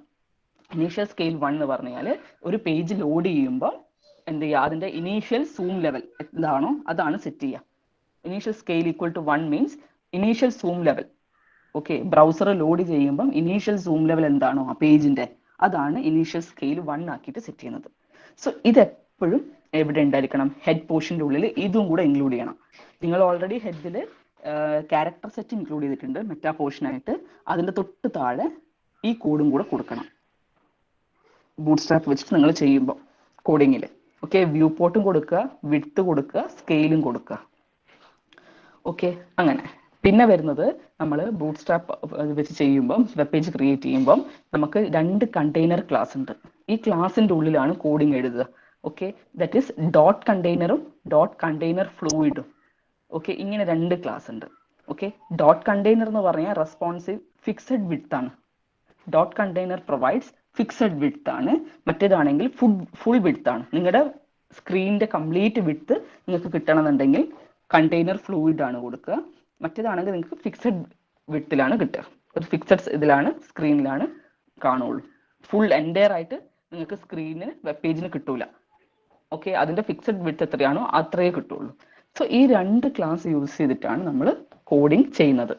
Initial scale 1 എന്ന് പറഞ്ഞാൽ ഒരു പേജ് ലോഡ് ചെയ്യുമ്പോൾ എന്ത് ചെയ്യുക, അതിന്റെ ഇനീഷ്യൽ സൂം ലെവൽ എന്താണോ അതാണ് സെറ്റ് ചെയ്യുക. Initial scale equal to 1 means initial zoom level. Okay, browser load ചെയ്യുമ്പം ഇനീഷ്യൽ സൂം ലെവൽ എന്താണോ ആ പേജിന്റെ, അതാണ് ഇനീഷ്യൽ സ്കെയിൽ 1 ആക്കിയിട്ട് സെറ്റ് ചെയ്യുന്നത്. സോ ഇതെപ്പോഴും എവിടെ ഉണ്ടായിരിക്കണം, ഹെഡ് പോർഷന്റെ ഉള്ളിൽ ഇതും കൂടെ ഇൻക്ലൂഡ് ചെയ്യണം. നിങ്ങൾ ഓൾറെഡി ഹെഡിൽ ക്യാരക്ടർ സെറ്റ് ഇൻക്ലൂഡ് ചെയ്തിട്ടുണ്ട് മെറ്റാ പോർഷനായിട്ട്. അതിന്റെ തൊട്ട് താഴെ ഈ കോഡും കൂടെ കൊടുക്കണം ബൂട്ട്സ്ട്രാപ്പ് വെച്ചിട്ട് നിങ്ങൾ ചെയ്യുമ്പോൾ കോഡിങ്ങിൽ. ഓക്കെ, വ്യൂ പോർട്ടും കൊടുക്കുക, വിഡ്ത്ത് കൊടുക്കുക, സ്കെയിലും കൊടുക്കുക. ഓക്കെ, അങ്ങനെ. പിന്നെ വരുന്നത് നമ്മൾ ബൂട്ട്സ്ട്രാപ്പ് വെച്ച് ചെയ്യുമ്പം വെബ് പേജ് ക്രിയേറ്റ് ചെയ്യുമ്പം നമുക്ക് 2 കണ്ടെയ്നർ ക്ലാസ് ഉണ്ട്. ഈ ക്ലാസിന്റെ ഉള്ളിലാണ് കോഡിങ് എഴുതുക. ഓക്കെ, ദാറ്റ് ഈസ് ഡോട്ട് കണ്ടെയ്നറും ഡോട്ട് കണ്ടെയ്നർ ഫ്ലൂയിഡും. ഓക്കെ, ഇങ്ങനെ 2 ക്ലാസ് ഉണ്ട്. ഓക്കെ, ഡോട്ട് കണ്ടെയ്നർ എന്ന് പറഞ്ഞാൽ റെസ്പോൺസീവ് ഫിക്സഡ് വിഡ്ത്ത് ആണ്. Dot container provides fixed width ആണ്. മറ്റേതാണെങ്കിൽ ഫുൾ വിഡ്ത്ത് ആണ്. നിങ്ങളുടെ സ്ക്രീനിന്റെ കംപ്ലീറ്റ് വിഡ്ത്ത് നിങ്ങൾക്ക് കിട്ടണമെന്നുണ്ടെങ്കിൽ കണ്ടെയ്നർ ഫ്ലൂയിഡ് ആണ് കൊടുക്കുക. മറ്റേതാണെങ്കിൽ നിങ്ങൾക്ക് ഫിക്സഡ് വിഡ്ത്തിലാണ് കിട്ടുക. ഒരു ഫിക്സഡ് ഇതിലാണ് സ്ക്രീനിലാണ് കാണുള്ളൂ. ഫുൾ എൻറ്റയർ ആയിട്ട് നിങ്ങൾക്ക് സ്ക്രീനിന് വെബ് പേജിന് കിട്ടൂല. ഓക്കെ, അതിന്റെ ഫിക്സഡ് വിഡ്ത്ത് എത്രയാണോ അത്രയേ കിട്ടുള്ളൂ. സോ ഈ 2 ക്ലാസ് യൂസ് ചെയ്തിട്ടാണ് നമ്മൾ കോഡിങ് ചെയ്യുന്നത്.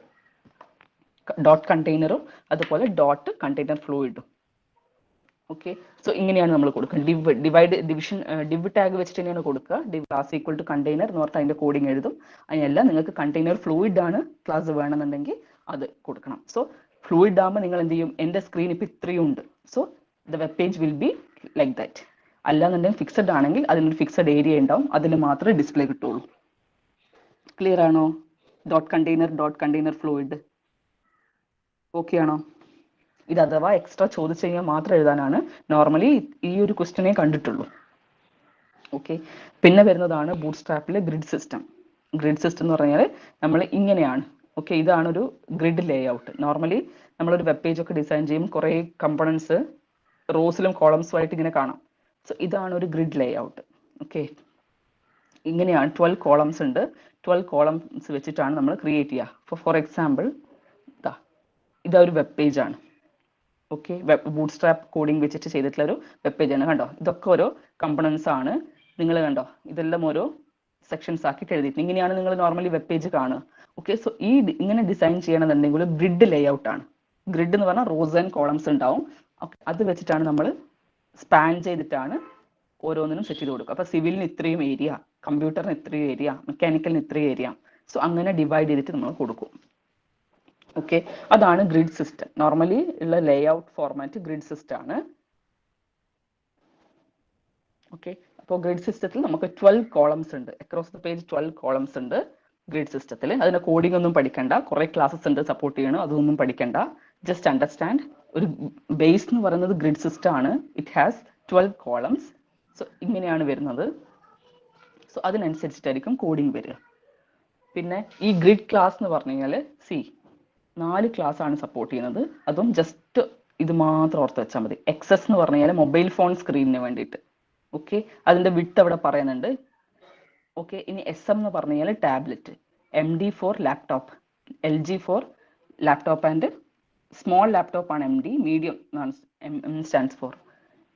ഡോട്ട് കണ്ടെയ്നറും അതുപോലെ ഡോട്ട് കണ്ടെയ്നർ ഫ്ലൂയിഡും. ഓക്കെ, സോ ഇങ്ങനെയാണ് നമ്മൾ കൊടുക്കുക. ഡിവ് ടാഗ് വെച്ചിട്ട് തന്നെയാണ് കൊടുക്കുക. ഡിവ് ക്ലാസ് ഈക്വൽ ടു കണ്ടെയ്നർ എന്ന് പറഞ്ഞാൽ അതിന്റെ കോഡിങ് എഴുതും. അതിനെല്ലാം നിങ്ങൾക്ക് കണ്ടെയ്നർ ഫ്ലൂയിഡ് ആണ് ക്ലാസ് വേണമെന്നുണ്ടെങ്കിൽ അത് കൊടുക്കണം. സോ ഫ്ലൂയിഡ് ആകുമ്പോൾ നിങ്ങൾ എന്ത് ചെയ്യും, എൻ്റെ സ്ക്രീൻ ഇപ്പം ഇത്രയും ഉണ്ട്, so the web page will be like that. അല്ലാന്നുണ്ടെങ്കിൽ ഫിക്സഡ് ആണെങ്കിൽ അതിനൊരു ഫിക്സഡ് ഏരിയ ഉണ്ടാവും, അതിൽ മാത്രമേ ഡിസ്പ്ലേ കിട്ടുള്ളൂ. ക്ലിയർ ആണോ? ഡോട്ട് കണ്ടെയ്നർ ഫ്ലൂയിഡ് ഓക്കെ ആണോ? ഇത് അഥവാ എക്സ്ട്രാ ചോദിച്ചു കഴിഞ്ഞാൽ മാത്രം എഴുതാനാണ്. നോർമലി ഈ ഒരു ക്വസ്റ്റ്യനെ കണ്ടിട്ടുള്ളൂ. ഓക്കെ, പിന്നെ വരുന്നതാണ് ബൂട്ട്സ്ട്രാപ്പിലെ ഗ്രിഡ് സിസ്റ്റം. ഗ്രിഡ് സിസ്റ്റം എന്ന് പറഞ്ഞാൽ നമ്മൾ ഇങ്ങനെയാണ്. ഓക്കെ, ഇതാണ് ഒരു ഗ്രിഡ് ലേ ഔട്ട്. നോർമലി നമ്മളൊരു വെബ് പേജ് ഒക്കെ ഡിസൈൻ ചെയ്യുമ്പോൾ കുറേ കമ്പോണൻസ് റോസിലും കോളംസും ആയിട്ട് ഇങ്ങനെ കാണാം. സോ ഇതാണ് ഒരു ഗ്രിഡ് ലേ ഔട്ട്. ഓക്കെ, ഇങ്ങനെയാണ് 12 കോളംസ് ഉണ്ട്. 12 കോളംസ് വെച്ചിട്ടാണ് നമ്മൾ ക്രിയേറ്റ് ചെയ്യുക. ഫോർ എക്സാമ്പിൾ ഇതാ ഒരു വെബ് പേജ് ആണ്. ഓക്കെ, ബൂട്ട്സ്ട്രാപ്പ് കോഡിംഗ് വെച്ചിട്ട് ചെയ്തിട്ടുള്ള ഒരു വെബ് പേജ് ആണ്. കണ്ടോ, ഇതൊക്കെ ഓരോ കമ്പോണൻസ് ആണ്. നിങ്ങൾ കണ്ടോ, ഇതെല്ലാം ഓരോ സെക്ഷൻസ് ആക്കിയിട്ട് എഴുതിയിട്ട് ഇങ്ങനെയാണ് നിങ്ങൾ നോർമലി വെബ് പേജ് കാണുക. ഓക്കെ, സോ ഈ ഇങ്ങനെ ഡിസൈൻ ചെയ്യണമെന്നുണ്ടെങ്കിൽ ഗ്രിഡ് ലേ ഔട്ട് ആണ്. ഗ്രിഡ് എന്ന് പറഞ്ഞാൽ റോസ് ആൻഡ് കോളംസ് ഉണ്ടാവും. അത് വെച്ചിട്ടാണ് നമ്മൾ സ്പാൻ ചെയ്തിട്ടാണ് ഓരോന്നിനും സെറ്റ് ചെയ്ത് കൊടുക്കുക. അപ്പൊ സിവിലിന് ഇത്രയും ഏരിയ, കമ്പ്യൂട്ടറിന് ഇത്രയും ഏരിയ, മെക്കാനിക്കലിന് ഇത്രയും ഏരിയ. സോ അങ്ങനെ ഡിവൈഡ് ചെയ്തിട്ട് നമ്മൾ കൊടുക്കും. ഓക്കെ, അതാണ് ഗ്രിഡ് സിസ്റ്റം. നോർമലി ഉള്ള ലേ ഔട്ട് ഫോർമാറ്റ് ഗ്രിഡ് സിസ്റ്റം ആണ്. ഓക്കെ, അപ്പോൾ ഗ്രിഡ് സിസ്റ്റത്തിൽ നമുക്ക് 12 കോളംസ് ഉണ്ട്. അക്രോസ് ദ പേജ് 12 കോളംസ് ഉണ്ട് ഗ്രിഡ് സിസ്റ്റത്തിൽ. അതിന്റെ കോഡിംഗ് ഒന്നും പഠിക്കണ്ട, കുറെ ക്ലാസ്സസ് ഉണ്ട് സപ്പോർട്ട് ചെയ്യണം, അതൊന്നും പഠിക്കണ്ട. Just understand. ഒരു ബേസ് എന്ന് പറയുന്നത് ഗ്രിഡ് സിസ്റ്റം ആണ്. It has 12 columns. സോ ഇങ്ങനെയാണ് വരുന്നത്. സോ അതിനനുസരിച്ചിട്ടായിരിക്കും കോഡിംഗ് വരിക. പിന്നെ ഈ ഗ്രിഡ് ക്ലാസ് എന്ന് പറഞ്ഞു കഴിഞ്ഞാൽ 4 ക്ലാസ് ആണ് സപ്പോർട്ട് ചെയ്യുന്നത്. അതും ജസ്റ്റ് ഇത് മാത്രം ഓർത്ത് വെച്ചാൽ മതി. എക്സസ് എന്ന് പറഞ്ഞു കഴിഞ്ഞാൽ മൊബൈൽ ഫോൺ സ്ക്രീനിന് വേണ്ടിയിട്ട്. ഓക്കെ, അതിന്റെ വിഡ്ത്ത് അവിടെ പറയുന്നുണ്ട്. ഓക്കെ, ഇനി SM എന്ന് പറഞ്ഞു കഴിഞ്ഞാൽ tablet, MD for laptop, LG for laptop and small laptop ആണ് MD, medium M stands for.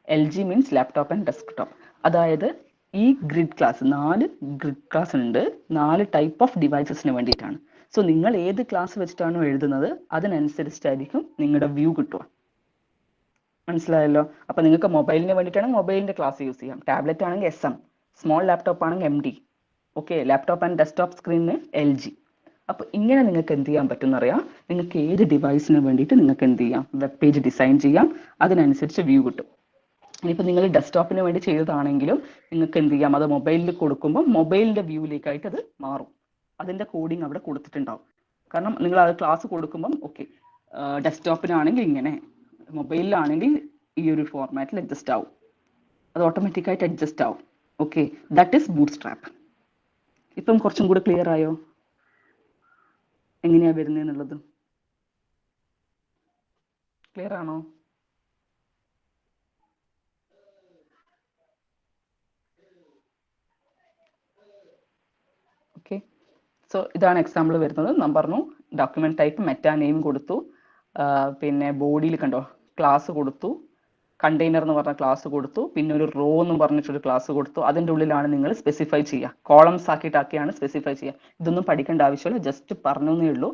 LG means laptop and desktop. അതായത് ഈ ഗ്രിഡ് ക്ലാസ് 4 ഗ്രിഡ് ക്ലാസ് ഉണ്ട്, 4 ടൈപ്പ് ഓഫ് ഡിവൈസസിന് വേണ്ടിയിട്ടാണ്. സോ നിങ്ങൾ ഏത് ക്ലാസ് വെച്ചിട്ടാണോ എഴുതുന്നത് അതിനനുസരിച്ചിട്ടായിരിക്കും നിങ്ങളുടെ വ്യൂ കിട്ടുക. മനസ്സിലായല്ലോ? അപ്പൊ നിങ്ങൾക്ക് മൊബൈലിന് വേണ്ടിയിട്ടാണെങ്കിൽ മൊബൈലിന്റെ ക്ലാസ് യൂസ് ചെയ്യാം. ടാബ്ലറ്റ് ആണെങ്കിൽ SM, സ്മോൾ ലാപ്ടോപ്പ് ആണെങ്കിൽ MD. Okay, laptop and desktop സ്ക്രീനിന് LG. അപ്പൊ ഇങ്ങനെ നിങ്ങൾക്ക് എന്ത് ചെയ്യാൻ പറ്റും എന്നറിയാം. നിങ്ങൾക്ക് ഏത് ഡിവൈസിന് വേണ്ടിയിട്ട് നിങ്ങൾക്ക് എന്ത് ചെയ്യാം, വെബ് പേജ് ഡിസൈൻ ചെയ്യാം. അതിനനുസരിച്ച് വ്യൂ കിട്ടും. ഇനിയിപ്പോൾ നിങ്ങൾ ഡെസ്ക്ടോപ്പിന് വേണ്ടി ചെയ്തതാണെങ്കിലും നിങ്ങൾക്ക് എന്ത് ചെയ്യാം, അത് മൊബൈലിൽ കൊടുക്കുമ്പോൾ മൊബൈലിന്റെ വ്യൂയിലേക്കായിട്ട് അത് മാറും. അതിന്റെ കോഡിങ് അവിടെ കൊടുത്തിട്ടുണ്ടാവും. കാരണം നിങ്ങൾ അത് ക്ലാസ് കൊടുക്കുമ്പം ഓക്കെ ഡെസ്ക്ടോപ്പിനാണെങ്കിൽ ഇങ്ങനെ, മൊബൈലിലാണെങ്കിൽ ഈ ഒരു ഫോർമാറ്റിൽ അഡ്ജസ്റ്റ് ആവും. അത് ഓട്ടോമാറ്റിക്കായിട്ട് അഡ്ജസ്റ്റ് ആവും. Okay, that is bootstrap. ഇപ്പം കുറച്ചും കൂടി ക്ലിയർ ആയോ എങ്ങനെയാ വരുന്നതെന്നുള്ളത്? ക്ലിയർ ആണോ? ഓക്കെ, സോ ഇതാണ് എക്സാമ്പിൾ വരുന്നത്. ഞാൻ പറഞ്ഞു ഡോക്യുമെന്റ് ടൈപ്പ് മെറ്റാ നെയിം കൊടുത്തു, പിന്നെ ബോഡിയിൽ കണ്ടോ ക്ലാസ് കൊടുത്തു, കണ്ടെയ്നർ എന്ന് പറഞ്ഞ ക്ലാസ് കൊടുത്തു, പിന്നെ ഒരു റോ എന്ന് പറഞ്ഞിട്ടൊരു ക്ലാസ് കൊടുത്തു. അതിൻ്റെ ഉള്ളിലാണ് നിങ്ങൾ സ്പെസിഫൈ ചെയ്യുക. കോളംസ് ആക്കിയിട്ടാക്കിയാണ് സ്പെസിഫൈ ചെയ്യുക. ഇതൊന്നും പഠിക്കേണ്ട ആവശ്യമില്ല, ജസ്റ്റ് പറഞ്ഞേ ഉള്ളൂ.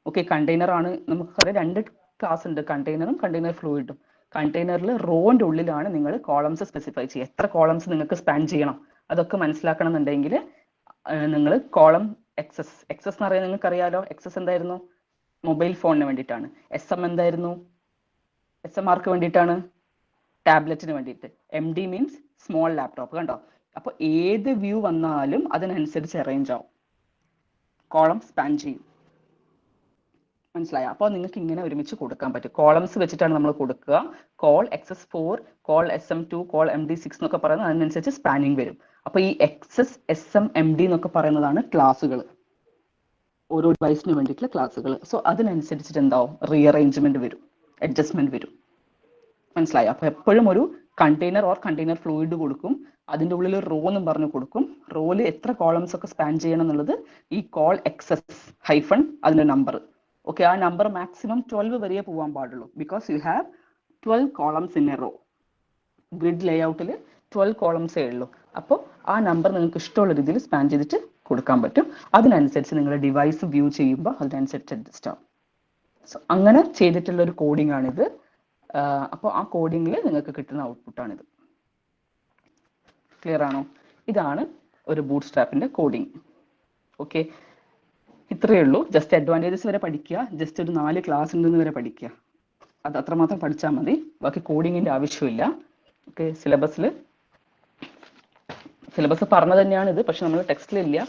ഓക്കെ, കണ്ടെയ്നർ ആണ് നമുക്കറിയാം 2 ക്ലാസ് ഉണ്ട്, കണ്ടെയ്നറും കണ്ടെയ്നർ ഫ്ലൂയിഡും. കണ്ടെയ്നറിൽ റോന്റെ ഉള്ളിലാണ് നിങ്ങൾ കോളംസ് സ്പെസിഫൈ ചെയ്യുക. എത്ര കോളംസ് നിങ്ങൾക്ക് സ്പാൻ ചെയ്യണം അതൊക്കെ മനസ്സിലാക്കണം എന്നുണ്ടെങ്കിൽ നിങ്ങൾ കോളം എക്സസ് എന്ന് പറയുന്നത് നിങ്ങൾക്ക് അറിയാലോ. എക്സസ് എന്തായിരുന്നു? മൊബൈൽ ഫോണിന് വേണ്ടിയിട്ടാണ്. SM എന്തായിരുന്നു? SMRക്ക് വേണ്ടിയിട്ടാണ്, ടാബ്ലറ്റിന് വേണ്ടിയിട്ട്. MD means small laptop. കണ്ടോ? അപ്പോൾ ഏത് വ്യൂ വന്നാലും അതിനനുസരിച്ച് അറേഞ്ച് ആവും, കോളം സ്പാൻ ചെയ്യും. മനസ്സിലായോ? അപ്പോൾ നിങ്ങൾക്ക് ഇങ്ങനെ ഒരുമിച്ച് കൊടുക്കാൻ പറ്റും. കോളംസ് വെച്ചിട്ടാണ് നമ്മൾ കൊടുക്കുക. Call XS4, call SM2, call MD6 എന്നൊക്കെ പറയുന്നത് അതിനനുസരിച്ച് സ്പാനിങ് വരും. അപ്പോൾ ഈ XS, SM, MD എന്നൊക്കെ പറയുന്നതാണ് ക്ലാസ്സുകൾ, ഓരോ ഡിവൈസിന് വേണ്ടിയിട്ടുള്ള ക്ലാസ്സുകൾ. സോ അതിനനുസരിച്ചിട്ട് എന്താവും, റീഅറേഞ്ച്മെന്റ് വരും, അഡ്ജസ്റ്റ്മെന്റ് വരും. മനസ്സിലായോ? അപ്പോൾ എപ്പോഴും ഒരു കണ്ടെയ്നർ ഓർ കണ്ടെയ്നർ ഫ്ലൂയിഡ് കൊടുക്കും, അതിൻ്റെ ഉള്ളിൽ റോ എന്നും പറഞ്ഞു കൊടുക്കും. റോയിൽ എത്ര കോളംസ് ഒക്കെ സ്പാൻ ചെയ്യണം എന്നുള്ളത് ഈ കോൾ XS ഹൈഫൺ അതിൻ്റെ നമ്പർ. ഓക്കെ, ആ നമ്പർ മാക്സിമം 12 വരെയേ പോകാൻ പാടുള്ളൂ. Because you have 12 columns in a row. Grid ലേഔട്ടിൽ 12 കോളംസേ ഉള്ളൂ. അപ്പോൾ ആ നമ്പർ നിങ്ങൾക്ക് ഇഷ്ടമുള്ള രീതിയിൽ സ്പാൻ ചെയ്തിട്ട് കൊടുക്കാൻ പറ്റും. അതിനനുസരിച്ച് നിങ്ങളുടെ ഡിവൈസ് വ്യൂ ചെയ്യുമ്പോൾ അതിനനുസരിച്ച് അഡ്ജസ്റ്റ് ആവും. സോ അങ്ങനെ ചെയ്തിട്ടുള്ള ഒരു കോഡിംഗ് ആണിത്. അപ്പോൾ ആ കോഡിങ്ങിൽ നിങ്ങൾക്ക് കിട്ടുന്ന ഔട്ട്പുട്ടാണിത്. ക്ലിയർ ആണോ? ഇതാണ് ഒരു ബൂട്ട് സ്ട്രാപ്പിന്റെ കോഡിങ്. ഓക്കെ, ഇത്രയേ ഉള്ളൂ. ജസ്റ്റ് അഡ്വാൻറ്റേജസ് വരെ പഠിക്കുക, ജസ്റ്റ് ഒരു 4 ക്ലാസ് ഉണ്ടെന്ന് വരെ പഠിക്കുക. അത് അത്രമാത്രം പഠിച്ചാൽ മതി, ബാക്കി കോഡിങ്ങിന്റെ ആവശ്യമില്ല. ഓക്കെ, സിലബസ് പറഞ്ഞ തന്നെയാണ് ഇത്, പക്ഷെ നമ്മൾ ടെക്സ്റ്റിലില്ല.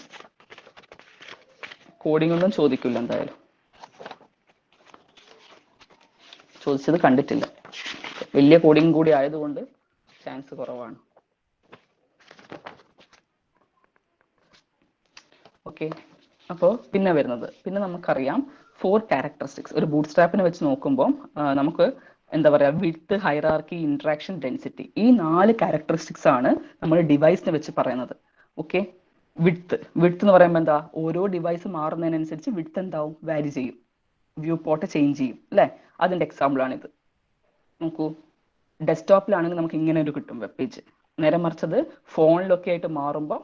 കോഡിംഗ് ഒന്നും ചോദിക്കില്ല, എന്തായാലും ചോദിച്ചത് കണ്ടിട്ടില്ല. വലിയ കോഡിംഗ് കൂടി ആയതുകൊണ്ട് ചാൻസ് കുറവാണ്. ഓക്കെ, അപ്പോൾ പിന്നെ നമുക്കറിയാം 4 ക്യാരക്ടറിസ്റ്റിക്സ്. ഒരു ബൂട്ട് സ്ട്രാപ്പിനെ വെച്ച് നോക്കുമ്പോൾ നമുക്ക് എന്താ പറയുക, വിഡ്ത്ത്, ഹൈറാർക്കി, ഇന്ററാക്ഷൻ, ഡെൻസിറ്റി, ഈ 4 ക്യാരക്ടറിസ്റ്റിക്സ് ആണ് നമ്മൾ ഡിവൈസിനെ വെച്ച് പറയുന്നത്. ഓക്കെ, വിഡ്ത്ത് എന്ന് പറയുമ്പോൾ എന്താ, ഓരോ ഡിവൈസ് മാറുന്നതിനനുസരിച്ച് വിഡ്ത്ത് എന്താവും, വാരി ചെയ്യും, വ്യൂ പോർട്ട് ചേഞ്ച് ചെയ്യും അല്ലേ. അതിന്റെ എക്സാമ്പിൾ ആണിത്. നോക്കൂ, ഡെസ്ക്ടോപ്പിലാണെങ്കിൽ നമുക്ക് ഇങ്ങനെ ഒരു കിട്ടും വെബ് പേജ്. നേരെ മറിച്ചത് ഫോണിലൊക്കെ ആയിട്ട് മാറുമ്പോൾ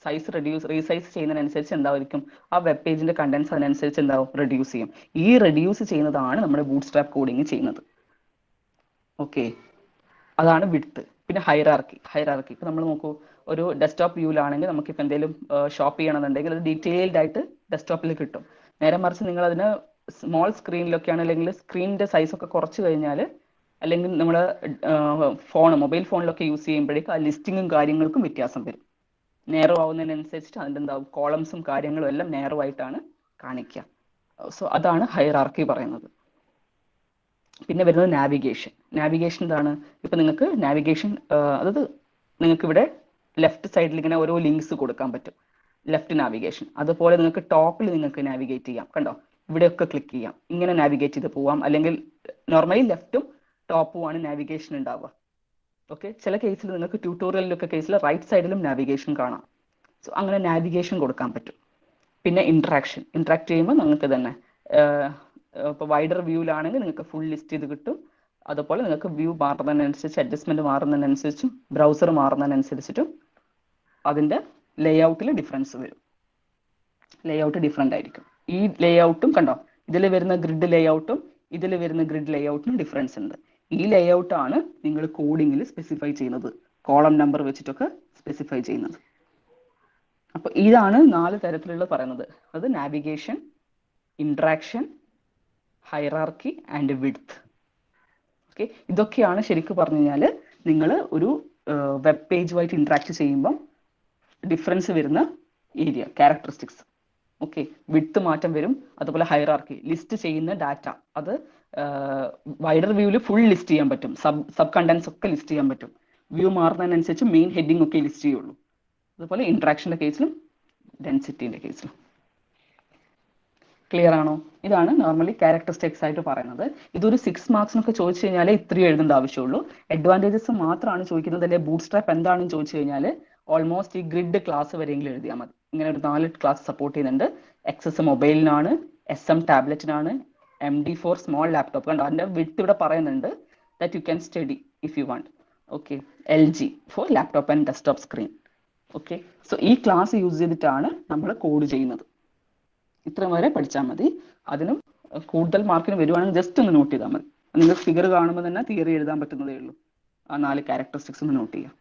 സൈസ് റീസൈസ് ചെയ്യുന്നതിനനുസരിച്ച് എന്തായിരിക്കും, ആ വെബ് പേജിന്റെ കണ്ടന്റ്സ് അതിനനുസരിച്ച് എന്താവും, റെഡ്യൂസ് ചെയ്യും. ഈ റെഡ്യൂസ് ചെയ്യുന്നതാണ് നമ്മുടെ ബൂട്ട് സ്ട്രാപ്പ് കോഡിങ് ചെയ്യുന്നത്. ഓക്കെ, അതാണ് വിഡ്ത്ത്. പിന്നെ ഹൈറാർക്കി ഇപ്പൊ നമ്മൾ നോക്കൂ, ഒരു ഡെസ്ക്ടോപ്പ് വ്യൂവിലാണെങ്കിൽ നമുക്ക് ഇപ്പൊ എന്തെങ്കിലും ഷോപ്പ് ചെയ്യണമെന്നുണ്ടെങ്കിൽ അത് ഡീറ്റെയിൽഡ് ആയിട്ട് ഡെസ്ക്ടോപ്പിൽ കിട്ടും. നേരെ മറിച്ച് നിങ്ങൾ അതിന് സ്മോൾ സ്ക്രീനിലൊക്കെയാണ്, അല്ലെങ്കിൽ സ്ക്രീനിന്റെ സൈസ് ഒക്കെ കുറച്ച് കഴിഞ്ഞാൽ, അല്ലെങ്കിൽ നമ്മുടെ മൊബൈൽ ഫോണിലൊക്കെ യൂസ് ചെയ്യുമ്പോഴേക്കും ആ ലിസ്റ്റിങ്ങും കാര്യങ്ങൾക്കും വ്യത്യാസം വരും. നേരോ ആവുന്നതിനനുസരിച്ചിട്ട് അതിൻ്റെ എന്താവും, കോളംസും കാര്യങ്ങളും എല്ലാം നേരോ ആയിട്ടാണ് കാണിക്കുക. സോ അതാണ് ഹൈറാർക്കി പറയുന്നത്. പിന്നെ വരുന്നത് നാവിഗേഷൻ എന്താണ്, ഇപ്പൊ നിങ്ങൾക്ക് നാവിഗേഷൻ, അതായത് നിങ്ങൾക്ക് ഇവിടെ ലെഫ്റ്റ് സൈഡിൽ ഇങ്ങനെ ഓരോ ലിങ്ക്സ് കൊടുക്കാൻ പറ്റും, ലെഫ്റ്റ് നാവിഗേഷൻ. അതുപോലെ നിങ്ങൾക്ക് ടോപ്പിൽ നിങ്ങൾക്ക് നാവിഗേറ്റ് ചെയ്യാം. കണ്ടോ, ഇവിടെയൊക്കെ ക്ലിക്ക് ചെയ്യാം, ഇങ്ങനെ നാവിഗേറ്റ് ചെയ്ത് പോവാം. അല്ലെങ്കിൽ നോർമലി ലെഫ്റ്റും ടോപ്പും ആണ് നാവിഗേഷൻ ഉണ്ടാവുക. ഓക്കെ, ചില കേസിൽ നിങ്ങൾക്ക് ട്യൂട്ടോറിയലിലൊക്കെ കേസിൽ റൈറ്റ് സൈഡിലും നാവിഗേഷൻ കാണാം. സോ അങ്ങനെ നാവിഗേഷൻ കൊടുക്കാൻ പറ്റും. പിന്നെ ഇന്ററാക്ട് ചെയ്യുമ്പോൾ നിങ്ങൾക്ക് തന്നെ ഇപ്പോൾ വൈഡർ വ്യൂവിലാണെങ്കിൽ നിങ്ങൾക്ക് ഫുൾ ലിസ്റ്റ് ചെയ്ത് കിട്ടും. അതുപോലെ നിങ്ങൾക്ക് വ്യൂ മാറുന്നതിനനുസരിച്ച്, അഡ്ജസ്റ്റ്മെന്റ് മാറുന്നതിനനുസരിച്ചും, ബ്രൗസർ മാറുന്നതിനനുസരിച്ചിട്ടും അതിന്റെ ലേഔട്ടിൽ ഡിഫറൻസ് വരും. ലേഔട്ട് ഡിഫറെന്റ് ആയിരിക്കും. ഈ ലേഔട്ടും കണ്ടോ, ഇതിൽ വരുന്ന ഗ്രിഡ് ലേഔട്ടും ഇതിൽ വരുന്ന ഗ്രിഡ് ലേഔട്ടിനും ഡിഫറൻസ് ഉണ്ട്. ഈ ലേഔട്ട് ആണ് നിങ്ങൾ കോഡിങ്ങിൽ സ്പെസിഫൈ ചെയ്യുന്നത്, കോളം നമ്പർ വെച്ചിട്ടൊക്കെ സ്പെസിഫൈ ചെയ്യുന്നത്. അപ്പൊ ഇതാണ് 4 തരത്തിലുള്ള പറയുന്നത്. അത് navigation, interaction, hierarchy and width. Okay, ഇതൊക്കെയാണ് ശരിക്കും പറഞ്ഞു കഴിഞ്ഞാൽ നിങ്ങൾ ഒരു വെബ് പേജുമായിട്ട് ഇന്ററാക്ട് ചെയ്യുമ്പം ഡിഫറൻസ് വരുന്ന ഏരിയ, ക്യാരക്ടറിസ്റ്റിക്സ്. ഓക്കെ, വിഡ്ത്ത് മാറ്റം വരും. അതുപോലെ ഹൈറാർക്കി, ലിസ്റ്റ് ചെയ്യുന്ന ഡാറ്റ, അത് വൈഡർ വ്യൂവിൽ ഫുൾ ലിസ്റ്റ് ചെയ്യാൻ പറ്റും, സബ് കണ്ടന്റ്സ് ഒക്കെ ലിസ്റ്റ് ചെയ്യാൻ പറ്റും. വ്യൂ മാറുന്നതിനനുസരിച്ച് മെയിൻ ഹെഡിങ് ഒക്കെ ലിസ്റ്റ് ചെയ്യുള്ളൂ. അതുപോലെ ഇന്ററാക്ഷന്റെ കേസിലും ഡെൻസിറ്റിന്റെ കേസിലും. ക്ലിയർ ആണോ? ഇതാണ് നോർമലി ക്യാരക്ടറിസ്റ്റിക്സ് ആയിട്ട് പറയുന്നത്. ഇതൊരു 6 മാർക്സിനൊക്കെ ചോദിച്ചു കഴിഞ്ഞാൽ ഇത്രയും എഴുതേണ്ട ആവശ്യമുള്ളൂ. അഡ്വാൻറ്റേജസ് മാത്രമാണ് ചോദിക്കുന്നത്. അല്ലെ ബൂട്ട് സ്ട്രാപ്പ് എന്താണെന്ന് ചോദിച്ചു കഴിഞ്ഞാൽ ഓൾമോസ്റ്റ് ഈ ഗ്രിഡ് ക്ലാസ് വരെയെങ്കിലും എഴുതിയാൽ മതി. ഇങ്ങനെ ഒരു 4 ക്ലാസ് സപ്പോർട്ട് ചെയ്യുന്നുണ്ട്. XS മൊബൈലിനാണ്, SM ടാബ്ലറ്റിനാണ്, MD4 സ്മോൾ ലാപ്ടോപ്പ്. കണ്ടോ, അതിന്റെ വിഡ്ത്ത് ഇവിടെ പറയുന്നുണ്ട്, that you can study if you want. Okay, LG for laptop and desktop screen. Okay, so ഈ ക്ലാസ് യൂസ് ചെയ്തിട്ടാണ് നമ്മൾ കോഡ് ചെയ്യുന്നത്. ഇത്രയും വരെ പഠിച്ചാൽ മതി. അതിനും കൂടുതൽ മാർക്കിന് വരുവാണെങ്കിൽ ജസ്റ്റ് ഒന്ന് നോട്ട് ചെയ്താൽ മതി. നിങ്ങൾക്ക് ഫിഗർ കാണുമ്പോൾ തന്നെ തിയറി എഴുതാൻ പറ്റുന്നതേ ഉള്ളൂ. ആ 4 ക്യാരക്ടറിസ്റ്റിക്സ് ഒന്ന് നോട്ട് ചെയ്യാം.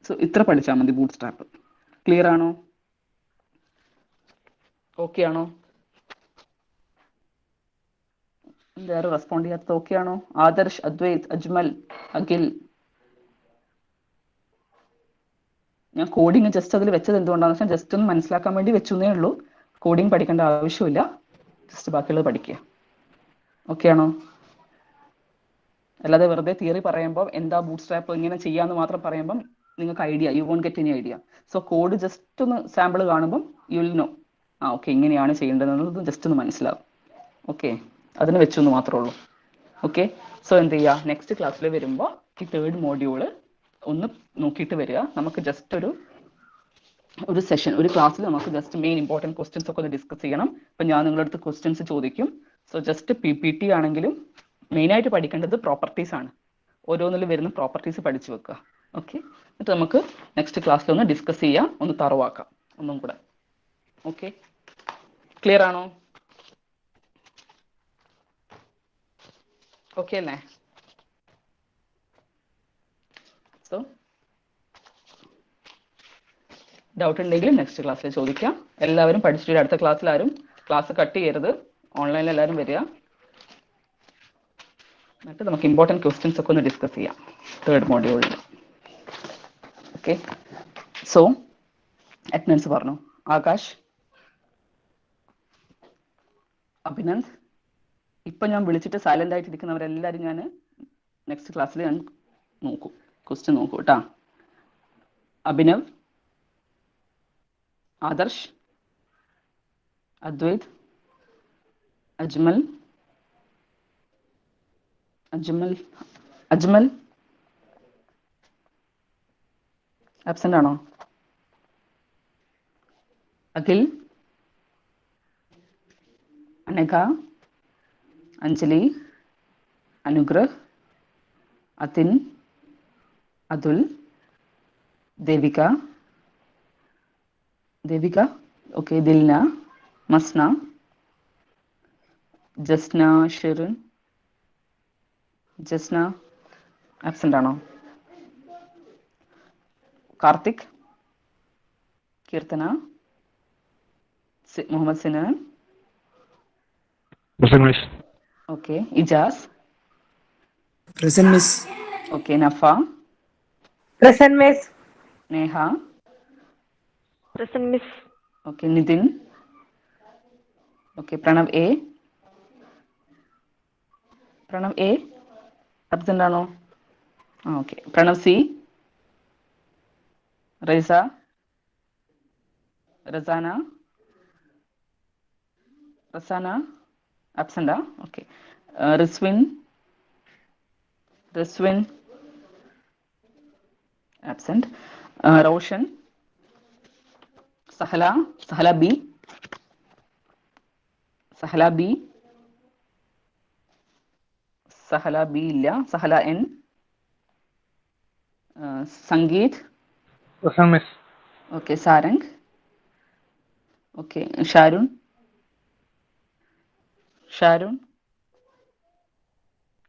സോ ഇത്ര പഠിച്ചാൽ മതി ബൂട്ട് സ്ട്രാപ്പ്. ക്ലിയർ ആണോ? ഓക്കെ ആണോ? വേറെ റെസ്പോണ്ട് ചെയ്യാത്തത് ഓക്കെ ആണോ? ആദർശ്, അദ്വൈത്, അജ്മൽ, അഖിൽ. ഞാൻ കോഡിങ് ജസ്റ്റ് അതിൽ വെച്ചത് എന്തുകൊണ്ടാണെന്ന് വെച്ചാൽ ജസ്റ്റ് ഒന്ന് മനസ്സിലാക്കാൻ വേണ്ടി വെച്ചേ ഉള്ളൂ. കോഡിങ് പഠിക്കേണ്ട ആവശ്യമില്ല, ജസ്റ്റ് ബാക്കിയുള്ളത് പഠിക്കുക. ഓക്കെ ആണോ? അല്ലാതെ വെറുതെ തിയറി പറയുമ്പോൾ എന്താ ബൂട്ട് സ്ട്രാപ്പ് ഇങ്ങനെ ചെയ്യാന്ന് മാത്രം പറയുമ്പം നിങ്ങൾക്ക് idea, you won't get any idea. So code just ഒന്ന് സാമ്പിൾ കാണുമ്പം യു വിൽ നോ, ആ ഓക്കെ ഇങ്ങനെയാണ് ചെയ്യേണ്ടതെന്നുള്ളത് ജസ്റ്റ് ഒന്ന് മനസ്സിലാവും. ഓക്കെ, അതിന് വെച്ചൊന്ന് മാത്രമേ ഉള്ളൂ. ഓക്കെ, സോ എന്ത് ചെയ്യുക, നെക്സ്റ്റ് ക്ലാസ്സിൽ വരുമ്പോൾ ഈ 3rd മോഡ്യൂള് ഒന്ന് നോക്കിയിട്ട് വരിക. നമുക്ക് ജസ്റ്റ് ഒരു സെഷൻ, ഒരു ക്ലാസ്സിൽ നമുക്ക് ജസ്റ്റ് മെയിൻ ഇമ്പോർട്ടൻറ്റ് ക്വസ്റ്റ്യൻസ് ഒക്കെ ഒന്ന് ഡിസ്കസ് ചെയ്യണം. അപ്പം ഞാൻ നിങ്ങളുടെ അടുത്ത് ക്വസ്റ്റ്യൻസ് ചോദിക്കും. സോ ജസ്റ്റ് PPT ആണെങ്കിലും മെയിനായിട്ട് പഠിക്കേണ്ടത് പ്രോപ്പർട്ടീസ് ആണ്. ഓരോന്നിലും വരുന്ന പ്രോപ്പർട്ടീസ് പഠിച്ചു വെക്കുക. ഓക്കെ, എന്നിട്ട് നമുക്ക് നെക്സ്റ്റ് ക്ലാസ്സിൽ ഒന്ന് ഡിസ്കസ് ചെയ്യാം, ഒന്ന് തറവാക്കാം ഒന്നും കൂടെ. ഓക്കെ, ക്ലിയർ ആണോ? ഓക്കെ അല്ലേ? സോ ഡൗട്ട് ഉണ്ടെങ്കിൽ നെക്സ്റ്റ് ക്ലാസ്സിൽ ചോദിക്കാം. എല്ലാവരും പഠിച്ചിട്ട് അടുത്ത ക്ലാസ്സിൽ ആരും ക്ലാസ് കട്ട് ചെയ്യരുത്. ഓൺലൈനിൽ എല്ലാവരും വരിക. എന്നിട്ട് നമുക്ക് ഇമ്പോർട്ടൻറ്റ് ക്വസ്റ്റ്യൻസ് ഒക്കെ ഒന്ന് ഡിസ്കസ് ചെയ്യാം 3rd മോഡ്യൂളിൽ. ഓക്കെ, സോ അറ്റൻഡൻസ് പറഞ്ഞു. ആകാശ്, അഭിനന്ദ്, ഇപ്പം ഞാൻ വിളിച്ചിട്ട് സൈലന്റ് ആയിട്ട് ഇരിക്കുന്നവരെല്ലാവരും ഞാൻ നെക്സ്റ്റ് ക്ലാസ്സിൽ ഞാൻ നോക്കും, ക്വസ്റ്റ്യൻ നോക്കൂ കേട്ടാ. അഭിനവ്, ആദർശ്, അദ്വൈത്, അജ്മൽ, അജ്മൽ ആബ്സെന്റ് ആണോ? അഖിൽ, അനഘ, അഞ്ജലി, അനുഗ്രഹ്, അതിൻ, അതുൽ, ദേവിക, ഓക്കെ, ദിൽന, മസ്ന, ജസ്ന, ഷിറിൻ, ജസ്ന ആബ്സെന്റ് ആണോ? Karthik, Keerthana, Muhammad Sinan, okay, Ijas, Present, Miss. Okay, Nafa, Present, Miss. Neha, Present, Miss. Okay, Nithin, okay, Pranav A absent ആണോ? ആ okay, Pranav C, Raisa, Rasana absent. Okay, Riswin absent, Roshan, Sahala B ഇല്ല, Sahala N, Sangeeth, okay, Sarang, okay, Sharun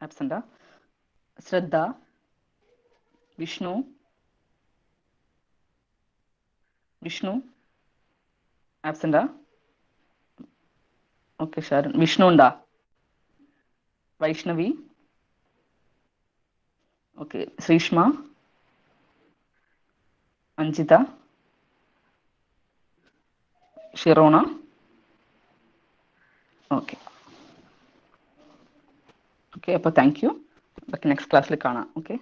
absent, ശ്രദ്ധ, വിഷ്ണു ആബ്സെന്റ്. ഓക്കെ, ഷാരുൺ, വിഷ്ണു ഉണ്ടാ? Vaishnavi, okay, Sreeshma, Anjitha, Shirona, okay. അപ്പോൾ താങ്ക് യു. നെക്സ്റ്റ് ക്ലാസ്സിൽ കാണാം. ഓക്കെ.